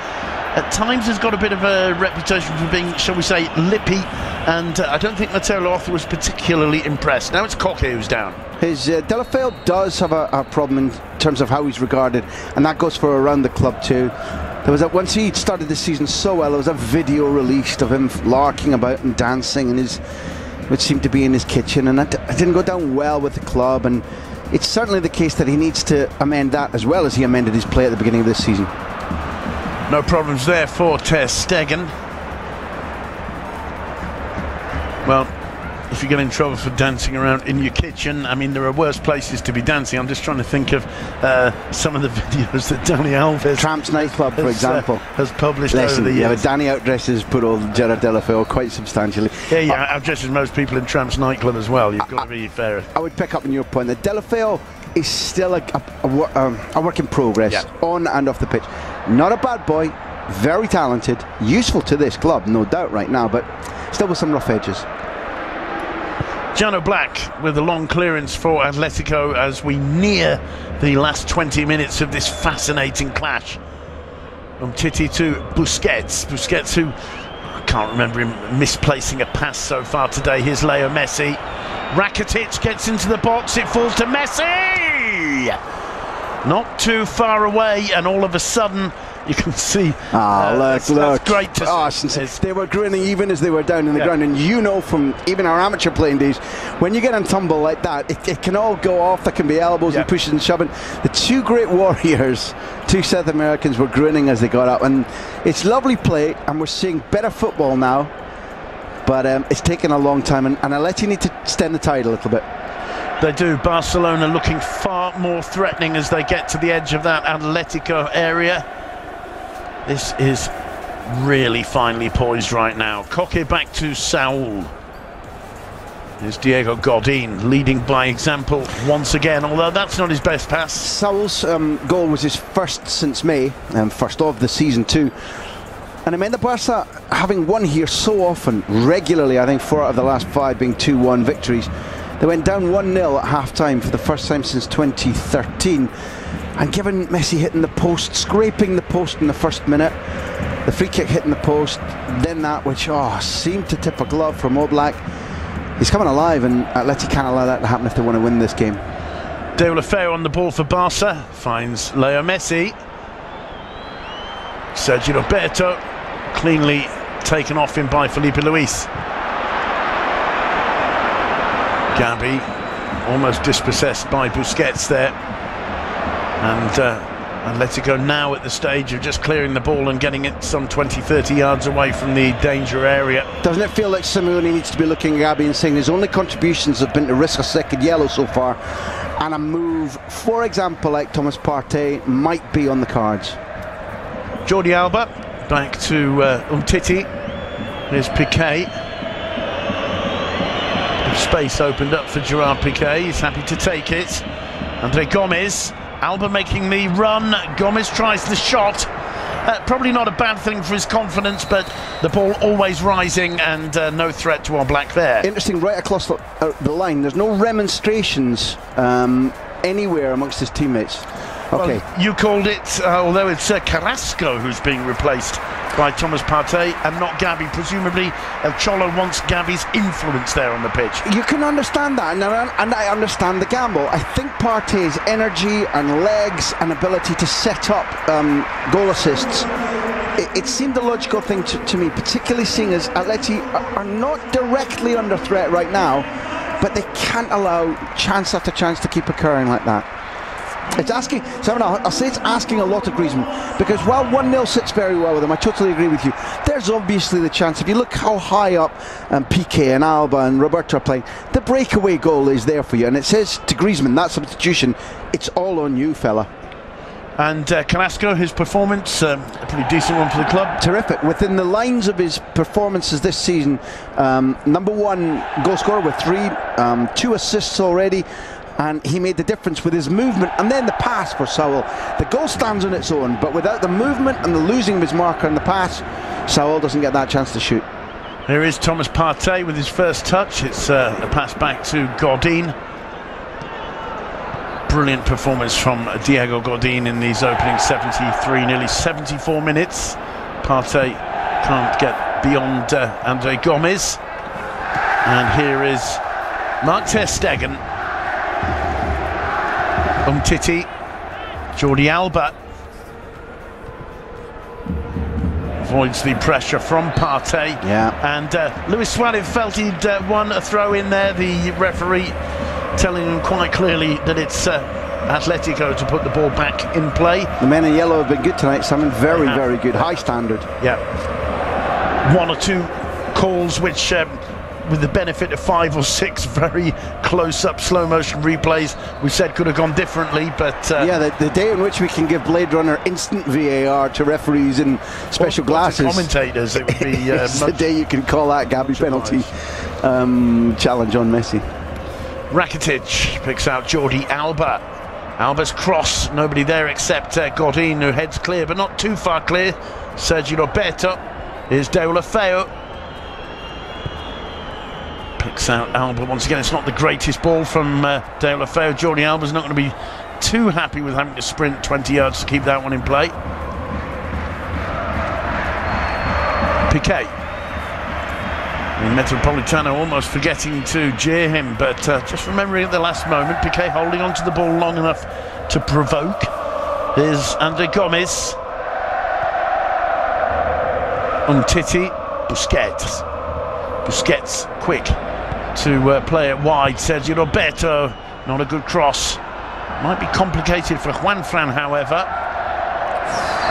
at times has got a bit of a reputation for being, shall we say, lippy, and I don't think Matteo Loth was particularly impressed. Now it's Koke who's down. His Delafeu does have a problem in terms of how he's regarded, and that goes for around the club too. There was once he started this season so well, there was a video released of him larking about and dancing in his, which seemed to be in his kitchen, and that didn't go down well with the club. And it's certainly the case that he needs to amend that as well as he amended his play at the beginning of this season. No problems there for Ter Stegen. Well, if you get in trouble for dancing around in your kitchen, I mean, there are worse places to be dancing. I'm just trying to think of some of the videos that Danny Alves, Tramps nightclub, for example, has published over the years. Yeah, but Danny outdresses poor old Gerard Delafeu quite substantially. Yeah, outdresses most people in Tramps nightclub as well. You've got to be fair. I would pick up on your point that Delafeu is still a work in progress, on and off the pitch. Not a bad boy, very talented, useful to this club, no doubt right now, but still with some rough edges. Jano Black with a long clearance for Atletico as we near the last 20 minutes of this fascinating clash. Titi to Busquets. Busquets, who I can't remember him misplacing a pass so far today. Here's Leo Messi. Rakitic gets into the box, it falls to Messi! Not too far away, and all of a sudden you can see. Look. That's great to see. They were grinning even as they were down in the ground, and you know from even our amateur playing days, when you get on tumble like that, it can all go off. There can be elbows and pushes and shoving. The two great warriors, two South Americans, were grinning as they got up, and it's lovely play, and we're seeing better football now, but it's taken a long time, and Atleti need to stem the tide a little bit. They do. Barcelona looking far more threatening as they get to the edge of that Atletico area. This is really finely poised right now. Koke back to Saul. There's Diego Godin leading by example once again, although that's not his best pass. Saul's goal was his first since May, first of the season too. And it meant that Barca, having won here so often, regularly, I think 4 out of the last 5 being 2-1 victories, they went down 1-0 at half-time for the first time since 2013. And given Messi hitting the post, scraping the post in the first minute, the free kick hitting the post, then that which seemed to tip a glove from Oblak, he's coming alive, and Atleti can't allow that to happen if they want to win this game. Deulofeu on the ball for Barca, finds Leo Messi. Sergio Roberto cleanly taken off him by Felipe Luis. Gabi almost dispossessed by Busquets there. And Atletico now at the stage of just clearing the ball and getting it some 20-30 yards away from the danger area. Doesn't it feel like Simeone needs to be looking at Gabi and saying his only contributions have been to risk a second yellow so far, and a move, for example, like Thomas Partey might be on the cards. Jordi Alba back to Umtiti. Here's Piqué. Space opened up for Gerard Piqué. He's happy to take it. Andre Gomez. Alba making the run. Gomez tries the shot. Probably not a bad thing for his confidence, but the ball always rising, and no threat to our black there. Interesting, right across the line, there's no remonstrations anywhere amongst his teammates. Okay. Well, you called it, although it's Carrasco who's being replaced by Thomas Partey and not Gabi. Presumably El Cholo wants Gabi's influence there on the pitch. You can understand that, and I understand the gamble. I think Partey's energy and legs and ability to set up goal assists, it seemed a logical thing to me, particularly seeing as Atleti are not directly under threat right now, but they can't allow chance after chance to keep occurring like that. It's asking, I'll say it's asking a lot of Griezmann, because while 1-0 sits very well with him, I totally agree with you, there's obviously the chance, if you look how high up Piqué and Alba and Roberto are playing, the breakaway goal is there for you, and it says to Griezmann, that substitution, it's all on you, fella. And Carrasco, his performance, a pretty decent one for the club. Terrific. Within the lines of his performances this season, #1 goal scorer with 2 assists already, and he made the difference with his movement and then the pass for Saul. The goal stands on its own, but without the movement and the losing of his marker and the pass, Saul doesn't get that chance to shoot. Here is Thomas Partey with his first touch. It's a pass back to Godin. Brilliant performance from Diego Godin in these opening 73, nearly 74 minutes. Partey can't get beyond Andre Gomez. And here is Mark ter Stegen. Umtiti, Jordi Alba avoids the pressure from Partey. And Luis Suarez felt he'd won a throw in there. The referee telling him quite clearly that it's Atletico to put the ball back in play. The men in yellow have been good tonight, Simon. Very, very good. High standard. Yeah. One or two calls which, with the benefit of 5 or 6 very close-up slow-motion replays, we said could have gone differently, but... yeah, the day in which we can give Blade Runner instant VAR to referees in special glasses... commentators, it would be... it's the day you can call that Gabi penalty challenge on Messi. Rakitic picks out Jordi Alba. Alba's cross, nobody there except Godin, who heads clear, but not too far clear. Sergio Roberto is Deulofeu. Picks out Alba once again. It's not the greatest ball from Deulofeu. Jordi Alba's not going to be too happy with having to sprint 20 yards to keep that one in play. Piqué. Metropolitano almost forgetting to jeer him, but just remembering at the last moment. Piqué holding onto the ball long enough to provoke. Here's Andre Gomez. Umtiti. Busquets quick to play it wide. Sergio Roberto, not a good cross. Might be complicated for Juanfran, however.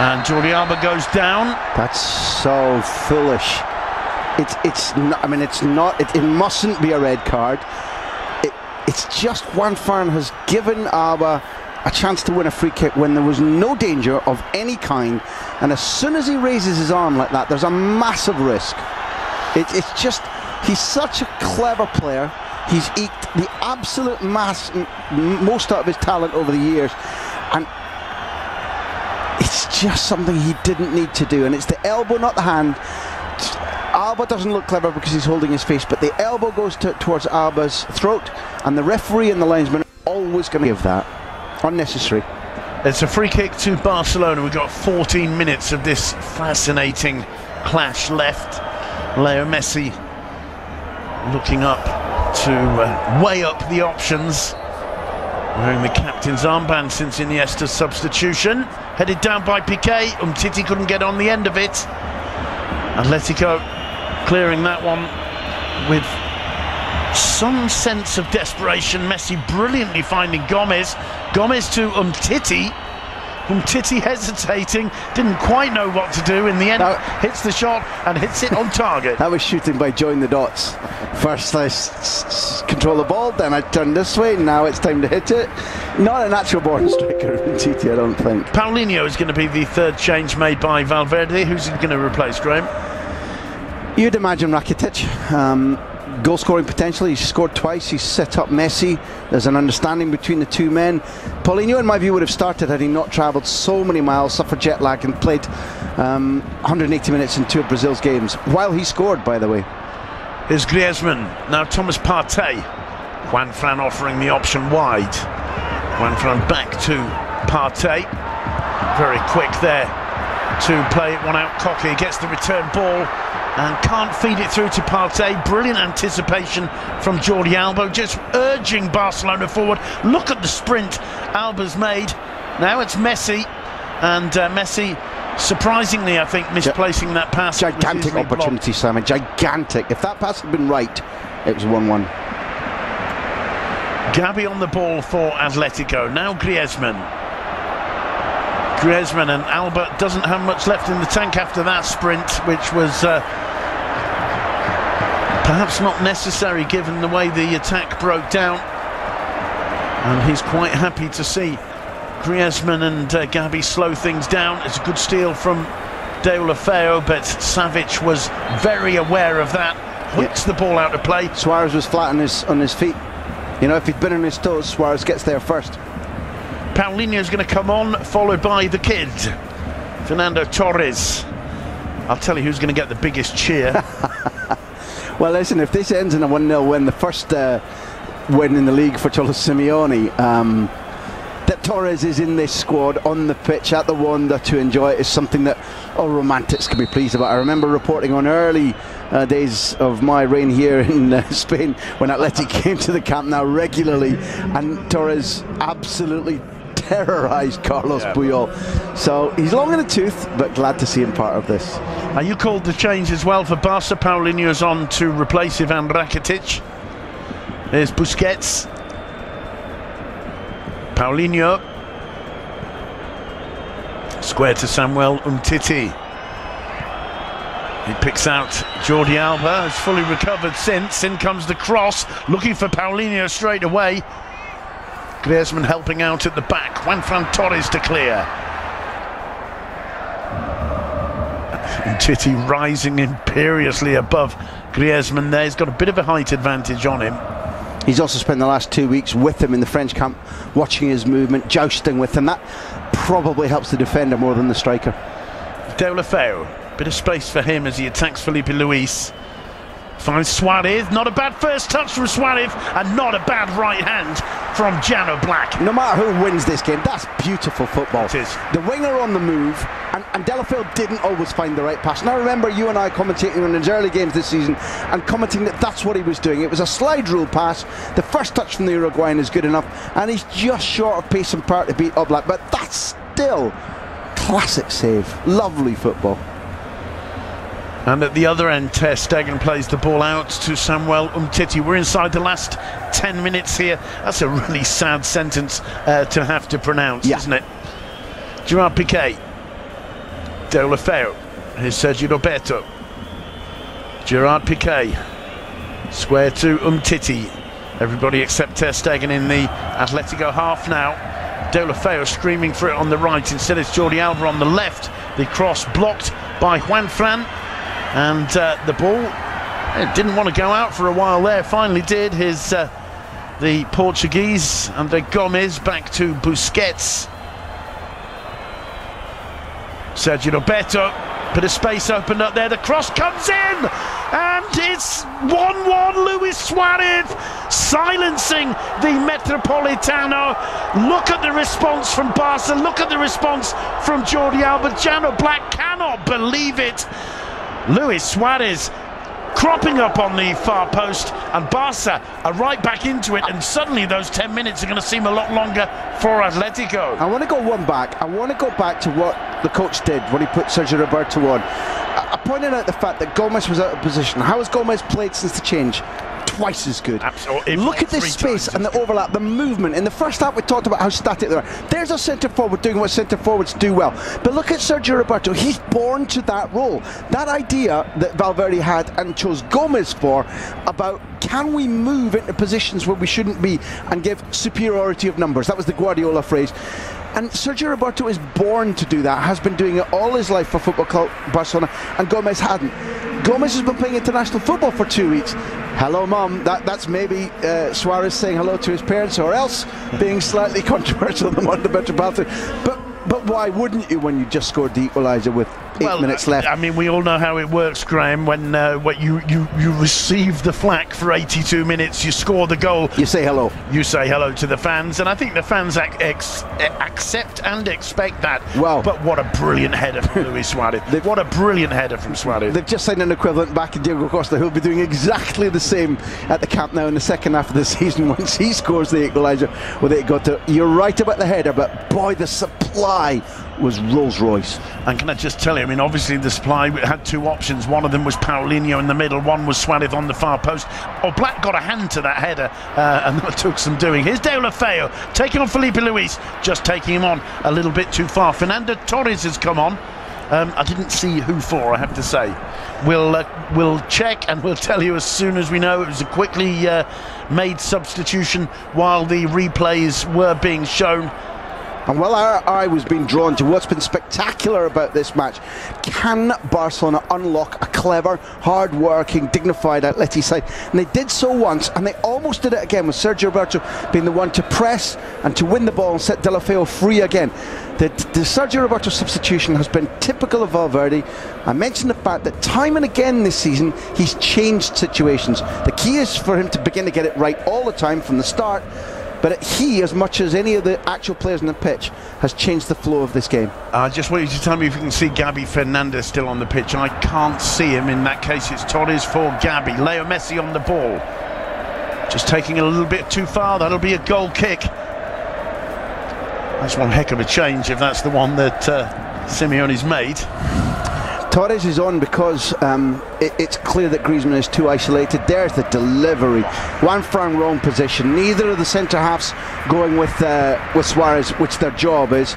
And Jordi Alba goes down. That's so foolish. It's not. I mean, it's not. It mustn't be a red card. It's just Juanfran has given Alba a chance to win a free kick when there was no danger of any kind, and as soon as he raises his arm like that, there's a massive risk. It's just, he's such a clever player. He's eked the absolute most out of his talent over the years, and it's just something he didn't need to do. And it's the elbow, not the hand. Alba doesn't look clever because he's holding his face, but the elbow goes towards Alba's throat, and the referee and the linesman are always going to give that. Unnecessary. It's a free kick to Barcelona. We've got 14 minutes of this fascinating clash left. Leo Messi looking up to weigh up the options, wearing the captain's armband since Iniesta's substitution. Headed down by Piqué. Umtiti couldn't get on the end of it. Atletico clearing that one with some sense of desperation. Messi brilliantly finding Gomez. Gomez to Umtiti. Umtiti hesitating, didn't quite know what to do. In the end, hits the shot and hits it on target. That was shooting by join the dots. First I control the ball, then I turn this way, now it's time to hit it. Not a natural born striker, Umtiti, I don't think. Paulinho is going to be the third change made by Valverde. Who's he going to replace, Graham? You'd imagine Rakitic. Goal scoring potential. He's scored twice. He's set up Messi. There's an understanding between the two men. Paulinho, in my view, would have started had he not travelled so many miles, suffered jet lag, and played 180 minutes in 2 of Brazil's games, while he scored, by the way. Here's Griezmann. Now Thomas Partey. Juanfran offering the option wide. Juanfran back to Partey. Very quick there to play it one out. Cocky gets the return ball and can't feed it through to Partey. Brilliant anticipation from Jordi Alba, just urging Barcelona forward. Look at the sprint Alba's made. Now it's Messi, and Messi, surprisingly, I think, misplacing that pass. Gigantic opportunity, Simon, gigantic. If that pass had been right, it was 1-1. Gabi on the ball for Atletico. Now Griezmann. Griezmann, and Alba doesn't have much left in the tank after that sprint, which was perhaps not necessary given the way the attack broke down. And he's quite happy to see Griezmann and Gabi slow things down. It's a good steal from Deulofeu, but Savic was very aware of that. Hooks the ball out of play. Suarez was flat on his feet. You know, if he'd been on his toes, Suarez gets there first. Paulinho's going to come on, followed by the kid, Fernando Torres. I'll tell you who's going to get the biggest cheer. Well, listen, if this ends in a 1-0 win, the first win in the league for Cholo Simeone, that Torres is in this squad on the pitch at the Wanda to enjoy it is something that all romantics can be pleased about. I remember reporting on early days of my reign here in Spain when Atletico came to the Camp Nou regularly, and Torres absolutely terrorised Carlos Puyol. So he's long in the tooth, but glad to see him part of this. You called the change as well for Barca. Paulinho's on to replace Ivan Rakitic. There's Busquets. Paulinho. Square to Samuel Umtiti. He picks out Jordi Alba, has fully recovered since. In comes the cross, looking for Paulinho straight away. Griezmann helping out at the back. Juanfran Torres to clear. Umtiti rising imperiously above Griezmann there. He's got a bit of a height advantage on him. He's also spent the last 2 weeks with him in the French camp, watching his movement, jousting with him. That probably helps the defender more than the striker. Deulofeu, bit of space for him as he attacks Felipe Luis. Finds Suarez, not a bad first touch from Suarez, and not a bad right hand from Jano Black. No matter who wins this game, that's beautiful football. It is. The winger on the move, and Deulofeu didn't always find the right pass. And I remember you and I commentating on his early games this season and commenting that that's what he was doing. It was a slide rule pass. The first touch from the Uruguayan is good enough, and he's just short of pace and power to beat Oblak, but that's still classic save. Lovely football. And at the other end, Ter Stegen plays the ball out to Samuel Umtiti. We're inside the last 10 minutes here. That's a really sad sentence to have to pronounce, isn't it? Gerard Piqué. Deulofeu. Here's Sergio Roberto. Gerard Piqué. Square to Umtiti. Everybody except Ter Stegen in the Atletico half now. Deulofeu streaming for it on the right. Instead it's Jordi Alba on the left. The cross blocked by Juanfran. And the ball, it didn't want to go out for a while there, finally did. The Portuguese, Andre Gomes, back to Busquets. Sergio Roberto, bit of space opened up there, the cross comes in, and it's 1-1, Luis Suarez silencing the Metropolitano. Look at the response from Barca, look at the response from Jordi Alba. Jano Black cannot believe it. Luis Suarez cropping up on the far post, and Barca are right back into it, and suddenly those 10 minutes are going to seem a lot longer for Atletico. I want to go one back. I want to go back to what the coach did when he put Sergio Roberto on. I pointed out the fact that Gomez was out of position. How has Gomez played since the change? Twice as good. Absolutely. Look at this space and the overlap, the movement. In the first half we talked about how static they are. There's a centre forward doing what centre forwards do well. But look at Sergio Roberto. He's born to that role. That idea that Valverde had and chose Gomez for about can we move into positions where we shouldn't be and give superiority of numbers. That was the Guardiola phrase. And Sergio Roberto is born to do that, has been doing it all his life for Football Club Barcelona, and Gomez hadn't. Gomez has been playing international football for 2 weeks. Hello, Mum. That's maybe Suarez saying hello to his parents, or else being slightly controversial than one of the Metropolitano. But why wouldn't you when you just scored the equaliser with 8 minutes left? I mean, we all know how it works, Graham. When you receive the flack for 82 minutes, you score the goal. You say hello. You say hello to the fans, and I think the fans accept and expect that. Well, but what a brilliant header from Luis Suarez. What a brilliant header from Suarez. They've just signed an equivalent back in Diego Costa, who'll be doing exactly the same at the Camp Nou in the second half of the season once he scores the equaliser with Atletico. You're right about the header, but boy, the supply was Rolls Royce. And can I just tell you, I mean, obviously the supply had two options. One of them was Paulinho in the middle, one was Suarez on the far post. Black got a hand to that header, and that took some doing. Here's Deulofeu taking on Felipe Luis, just taking him on a little bit too far. Fernando Torres has come on. I didn't see who for, I have to say. We'll check and we'll tell you as soon as we know. It was a quickly made substitution while the replays were being shown. And while our eye was being drawn to what's been spectacular about this match, can Barcelona unlock a clever, hard-working, dignified Atleti side? And they did so once, and they almost did it again with Sergio Roberto being the one to press and to win the ball and set Deulofeu free again. The Sergio Roberto substitution has been typical of Valverde. I mentioned the fact that time and again this season he's changed situations. The key is for him to begin to get it right all the time from the start. but he, as much as any of the actual players on the pitch, has changed the flow of this game. I just want you to tell me if you can see Gabi Fernandez still on the pitch. I can't see him. In that case, it's Torres for Gabi. Leo Messi on the ball. Just taking it a little bit too far. That'll be a goal kick. That's one heck of a change if that's the one that Simeone's made. Torres is on because it's clear that Griezmann is too isolated. There's the delivery. Juanfran wrong position. Neither of the centre halves going with Suarez, which their job is,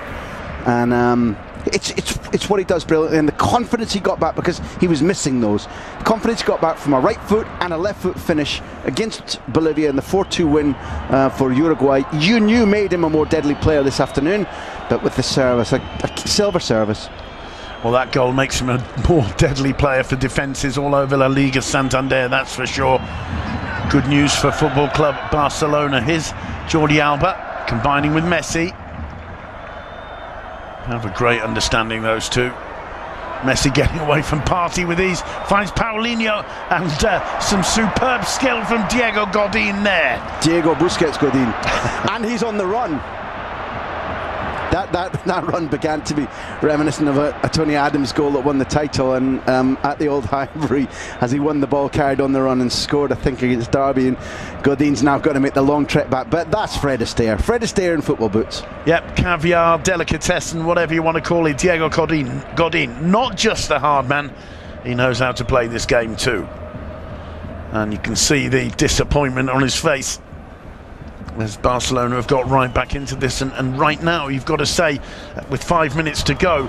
and it's what he does brilliantly. And the confidence he got back, because he was missing those. The confidence he got back from a right foot and a left foot finish against Bolivia in the 4-2 win for Uruguay. You knew made him a more deadly player this afternoon, but with the service, a silver service. Well, that goal makes him a more deadly player for defences all over La Liga Santander, that's for sure. Good news for Football Club Barcelona. Here's Jordi Alba combining with Messi. Have a great understanding, those two. Messi getting away from Partey with ease, finds Paulinho, and some superb skill from Diego Godin there. Diego Busquets Godin. And he's on the run. That run began to be reminiscent of a Tony Adams goal that won the title, and at the Old Highbury, as he won the ball, carried on the run and scored, I think, against Derby. And Godin's now got to make the long trip back, but that's Fred Astaire. Fred Astaire in football boots. Yep, caviar, delicatessen, whatever you want to call it. Diego Godin, not just a hard man, he knows how to play this game too. And you can see the disappointment on his face as Barcelona have got right back into this, and right now you've got to say, with 5 minutes to go,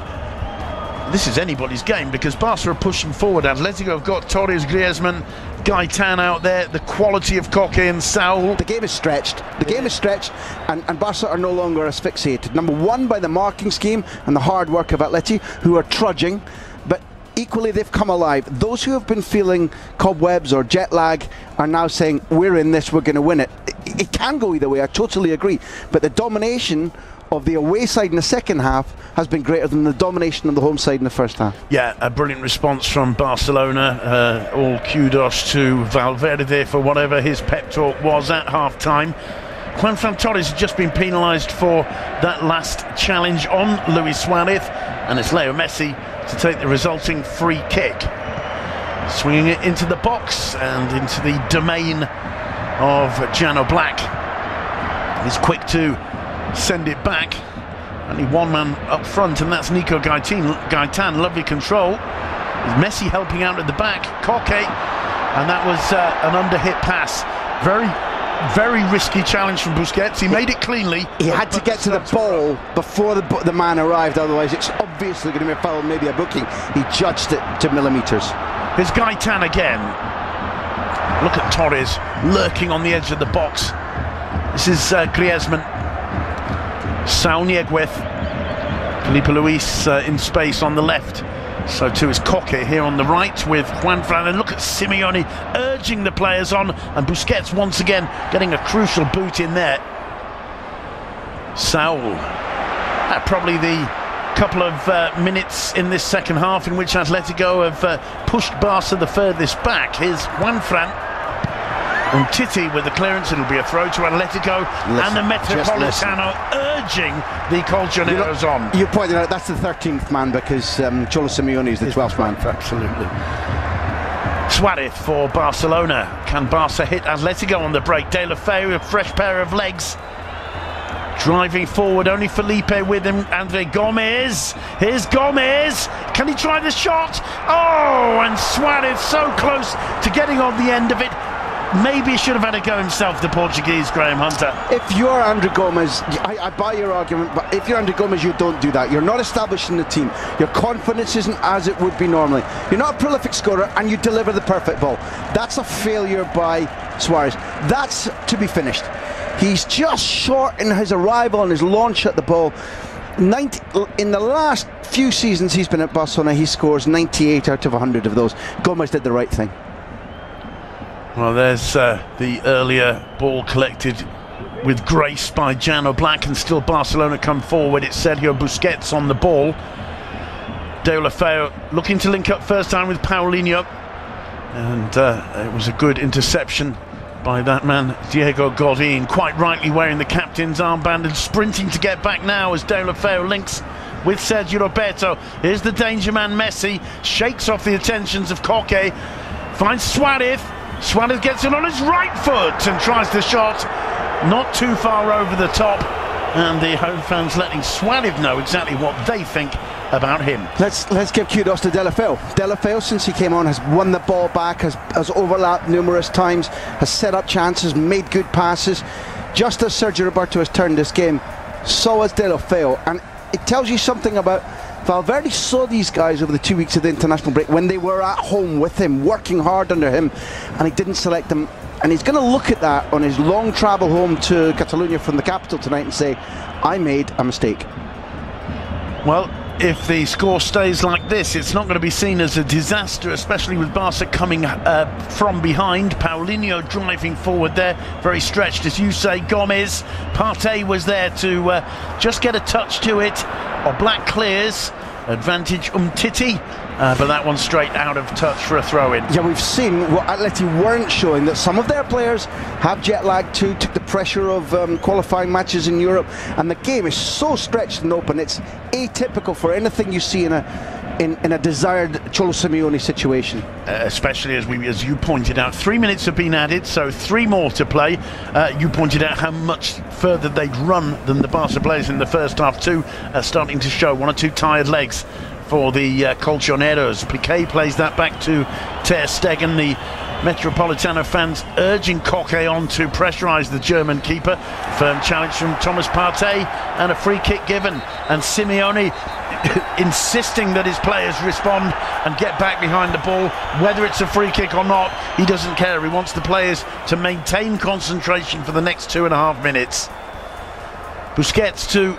this is anybody's game, because Barca are pushing forward. Atletico have got Torres, Griezmann, Gaitan out there, the quality of Koke and Saul. The game is stretched. The game is stretched, and Barca are no longer asphyxiated. Number one, by the marking scheme and the hard work of Atleti, who are trudging, but equally they've come alive. Those who have been feeling cobwebs or jet lag are now saying, we're in this, we're going to win it. It can go either way, I totally agree, but the domination of the away side in the second half has been greater than the domination of the home side in the first half. Yeah, a brilliant response from Barcelona. All kudos to Valverde for whatever his pep talk was at half-time. Juanfran Torres has just been penalised for that last challenge on Luis Suarez, and it's Leo Messi to take the resulting free kick. Swinging it into the box and into the domain of Jano Black. He's quick to send it back. Only one man up front, and that's Nico Gaitan. Lovely control. Messi helping out at the back. Koke, and that was an underhit pass. Very risky challenge from Busquets. He made it cleanly. He had to get to the ball before the man arrived, otherwise it's obviously going to be a foul, maybe a booking. He judged it to millimetres. Here's Gaitan again. Look at Torres lurking on the edge of the box. This is Griezmann. Saul Nieguez. Felipe Luis in space on the left. So too is Koke here on the right with Juanfran. And look at Simeone urging the players on. And Busquets once again getting a crucial boot in there. Saul. Probably the couple of minutes in this second half in which Atletico have pushed Barca the furthest back. Here's Juanfran. Titi with the clearance. It'll be a throw to Atletico. And the Metropolitano urging the Colchoneros on. You pointed out that's the 13th man, because Cholo Simeone is the 12th man. Absolutely. Suarez for Barcelona. Can Barca hit Atletico on the break? De La Feu, a fresh pair of legs. Driving forward, only Felipe with him. Andre Gomez. Here's Gomez. Can he try the shot? Oh, and Suarez so close to getting on the end of it. Maybe he should have had a go himself, the Portuguese, Graham Hunter. If you're Andre Gomez, I buy your argument, but if you're Andre Gomez, you don't do that. You're not establishing the team. Your confidence isn't as it would be normally. You're not a prolific scorer, and you deliver the perfect ball. That's a failure by Suarez. That's to be finished. He's just short in his arrival and his launch at the ball. In the last few seasons he's been at Barcelona, he scores 98 out of 100 of those. Gomez did the right thing. Well, there's the earlier ball collected with grace by Jano Black, and still Barcelona come forward. It's Sergio Busquets on the ball. De La Feu looking to link up first time with Paulinho, and it was a good interception by that man, Diego Godin, quite rightly wearing the captain's armband and sprinting to get back now as Deulofeu links with Sergio Roberto. Here's the danger man Messi, shakes off the attentions of Koke, finds Suarez. Suarez gets it on his right foot and tries the shot, not too far over the top, and the home fans letting Suarez know exactly what they think about him. Let's give kudos to Deulofeu. Deulofeu, since he came on, has won the ball back, has overlapped numerous times, has set up chances, made good passes. Just as Sergio Roberto has turned this game, so has Deulofeu, and it tells you something about Valverde. Saw these guys over the 2 weeks of the international break when they were at home with him, working hard under him, and he didn't select them. And he's going to look at that on his long travel home to Catalonia from the capital tonight and say, I made a mistake. Well, if the score stays like this, it's not going to be seen as a disaster, especially with Barca coming from behind. Paulinho driving forward there, very stretched, as you say. Gomez, Partey was there to just get a touch to it. Oblak clears, advantage Umtiti, but that one's straight out of touch for a throw-in. Yeah, we've seen what Atleti weren't showing, that some of their players have jet lag too, took the pressure of qualifying matches in Europe, and the game is so stretched and open. It's atypical for anything you see in a desired Cholo Simeone situation. Especially as you pointed out, 3 minutes have been added, so 3 more to play. You pointed out how much further they'd run than the Barca players in the first half too, starting to show 1 or 2 tired legs for the Colchoneros. Piqué plays that back to Ter Stegen. The Metropolitano fans urging Koke on to pressurise the German keeper. Firm challenge from Thomas Partey and a free kick given, and Simeone insisting that his players respond and get back behind the ball. Whether it's a free kick or not, he doesn't care. He wants the players to maintain concentration for the next 2.5 minutes. Busquets to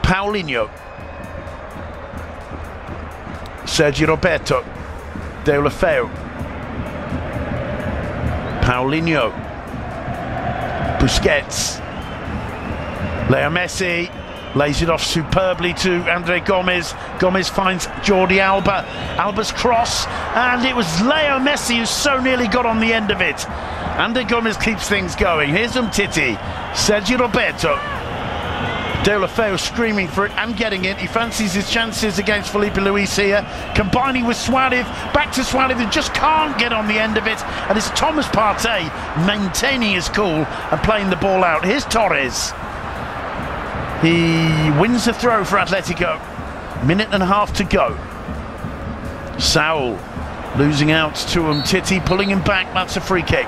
Paulinho. Sergio Roberto. Deulofeu. Paulinho. Busquets. Leo Messi lays it off superbly to Andre Gomez. Gomez finds Jordi Alba. Alba's cross, and it was Leo Messi who so nearly got on the end of it. Andre Gomez keeps things going. Here's Umtiti. Sergio Roberto. Deulofeu screaming for it and getting it. He fancies his chances against Felipe Luis here, combining with Suarez. Back to Suarez, who just can't get on the end of it, and it's Thomas Partey maintaining his cool and playing the ball out. Here's Torres. He wins the throw for Atletico. 1.5 minutes to go. Saul losing out to Umtiti, pulling him back. That's a free kick.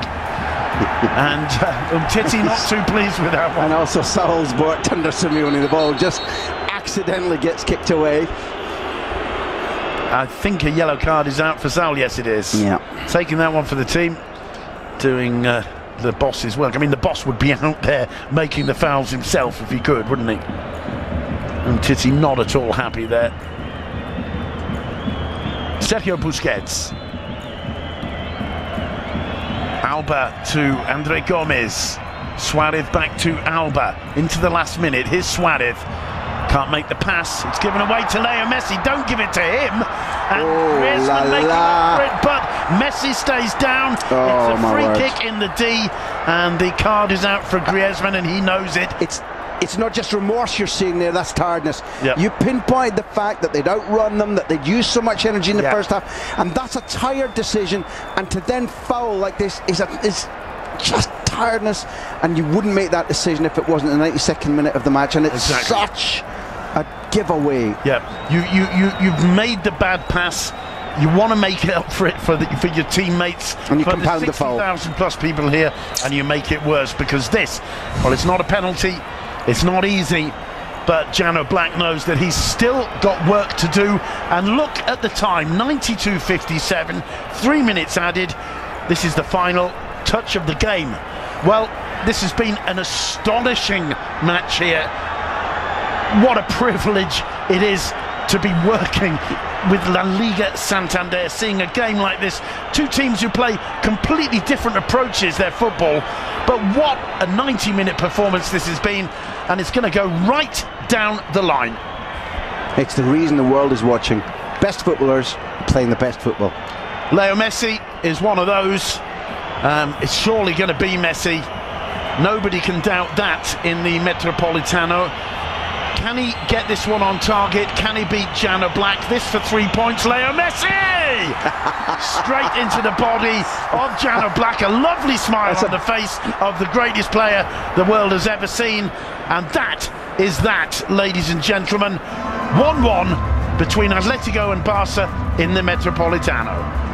And Umtiti not too pleased with that one. And also Saul's worked under Simeone. The ball just accidentally gets kicked away. I think a yellow card is out for Saul. Yes, it is. Yeah. Taking that one for the team. Doing the boss's work. I mean, the boss would be out there making the fouls himself if he could, wouldn't he? Umtiti not at all happy there. Sergio Busquets. Alba to Andre Gomez. Suarez back to Alba into the last minute. Here's Suarez. Can't make the pass. It's given away to Leo Messi. Don't give it to him. And Griezmann making up for it, but Messi stays down. It's a free kick in the D, and the card is out for Griezmann, and he knows it. It's not just remorse you're seeing there, that's tiredness. Yep. You pinpoint the fact that they'd outrun them, that they'd used so much energy in the first half, and that's a tired decision, and to then foul like this is just tiredness, and you wouldn't make that decision if it wasn't the 92nd minute of the match, and it's such a giveaway. Yeah, you've made the bad pass. You want to make it up for it for your teammates, and you for compound the 60,000 plus people here, and you make it worse because this, well, it's not a penalty, it's not easy, but Jano Black knows that he's still got work to do. And look at the time, 92:57, 3 minutes added. This is the final touch of the game. Well, this has been an astonishing match here. What a privilege it is to be working with La Liga Santander, seeing a game like this. Two teams who play completely different approaches their football, but what a 90-minute performance this has been, and it's going to go right down the line. It's the reason the world is watching. Best footballers playing the best football. Leo Messi is one of those. It's surely going to be Messi. Nobody can doubt that in the Metropolitano. Can he get this one on target? Can he beat Jano Black? This for 3 points, Leo Messi! Straight into the body of Jano Black. A lovely smile on the face of the greatest player the world has ever seen. And that is that, ladies and gentlemen. 1-1 between Atletico and Barca in the Metropolitano.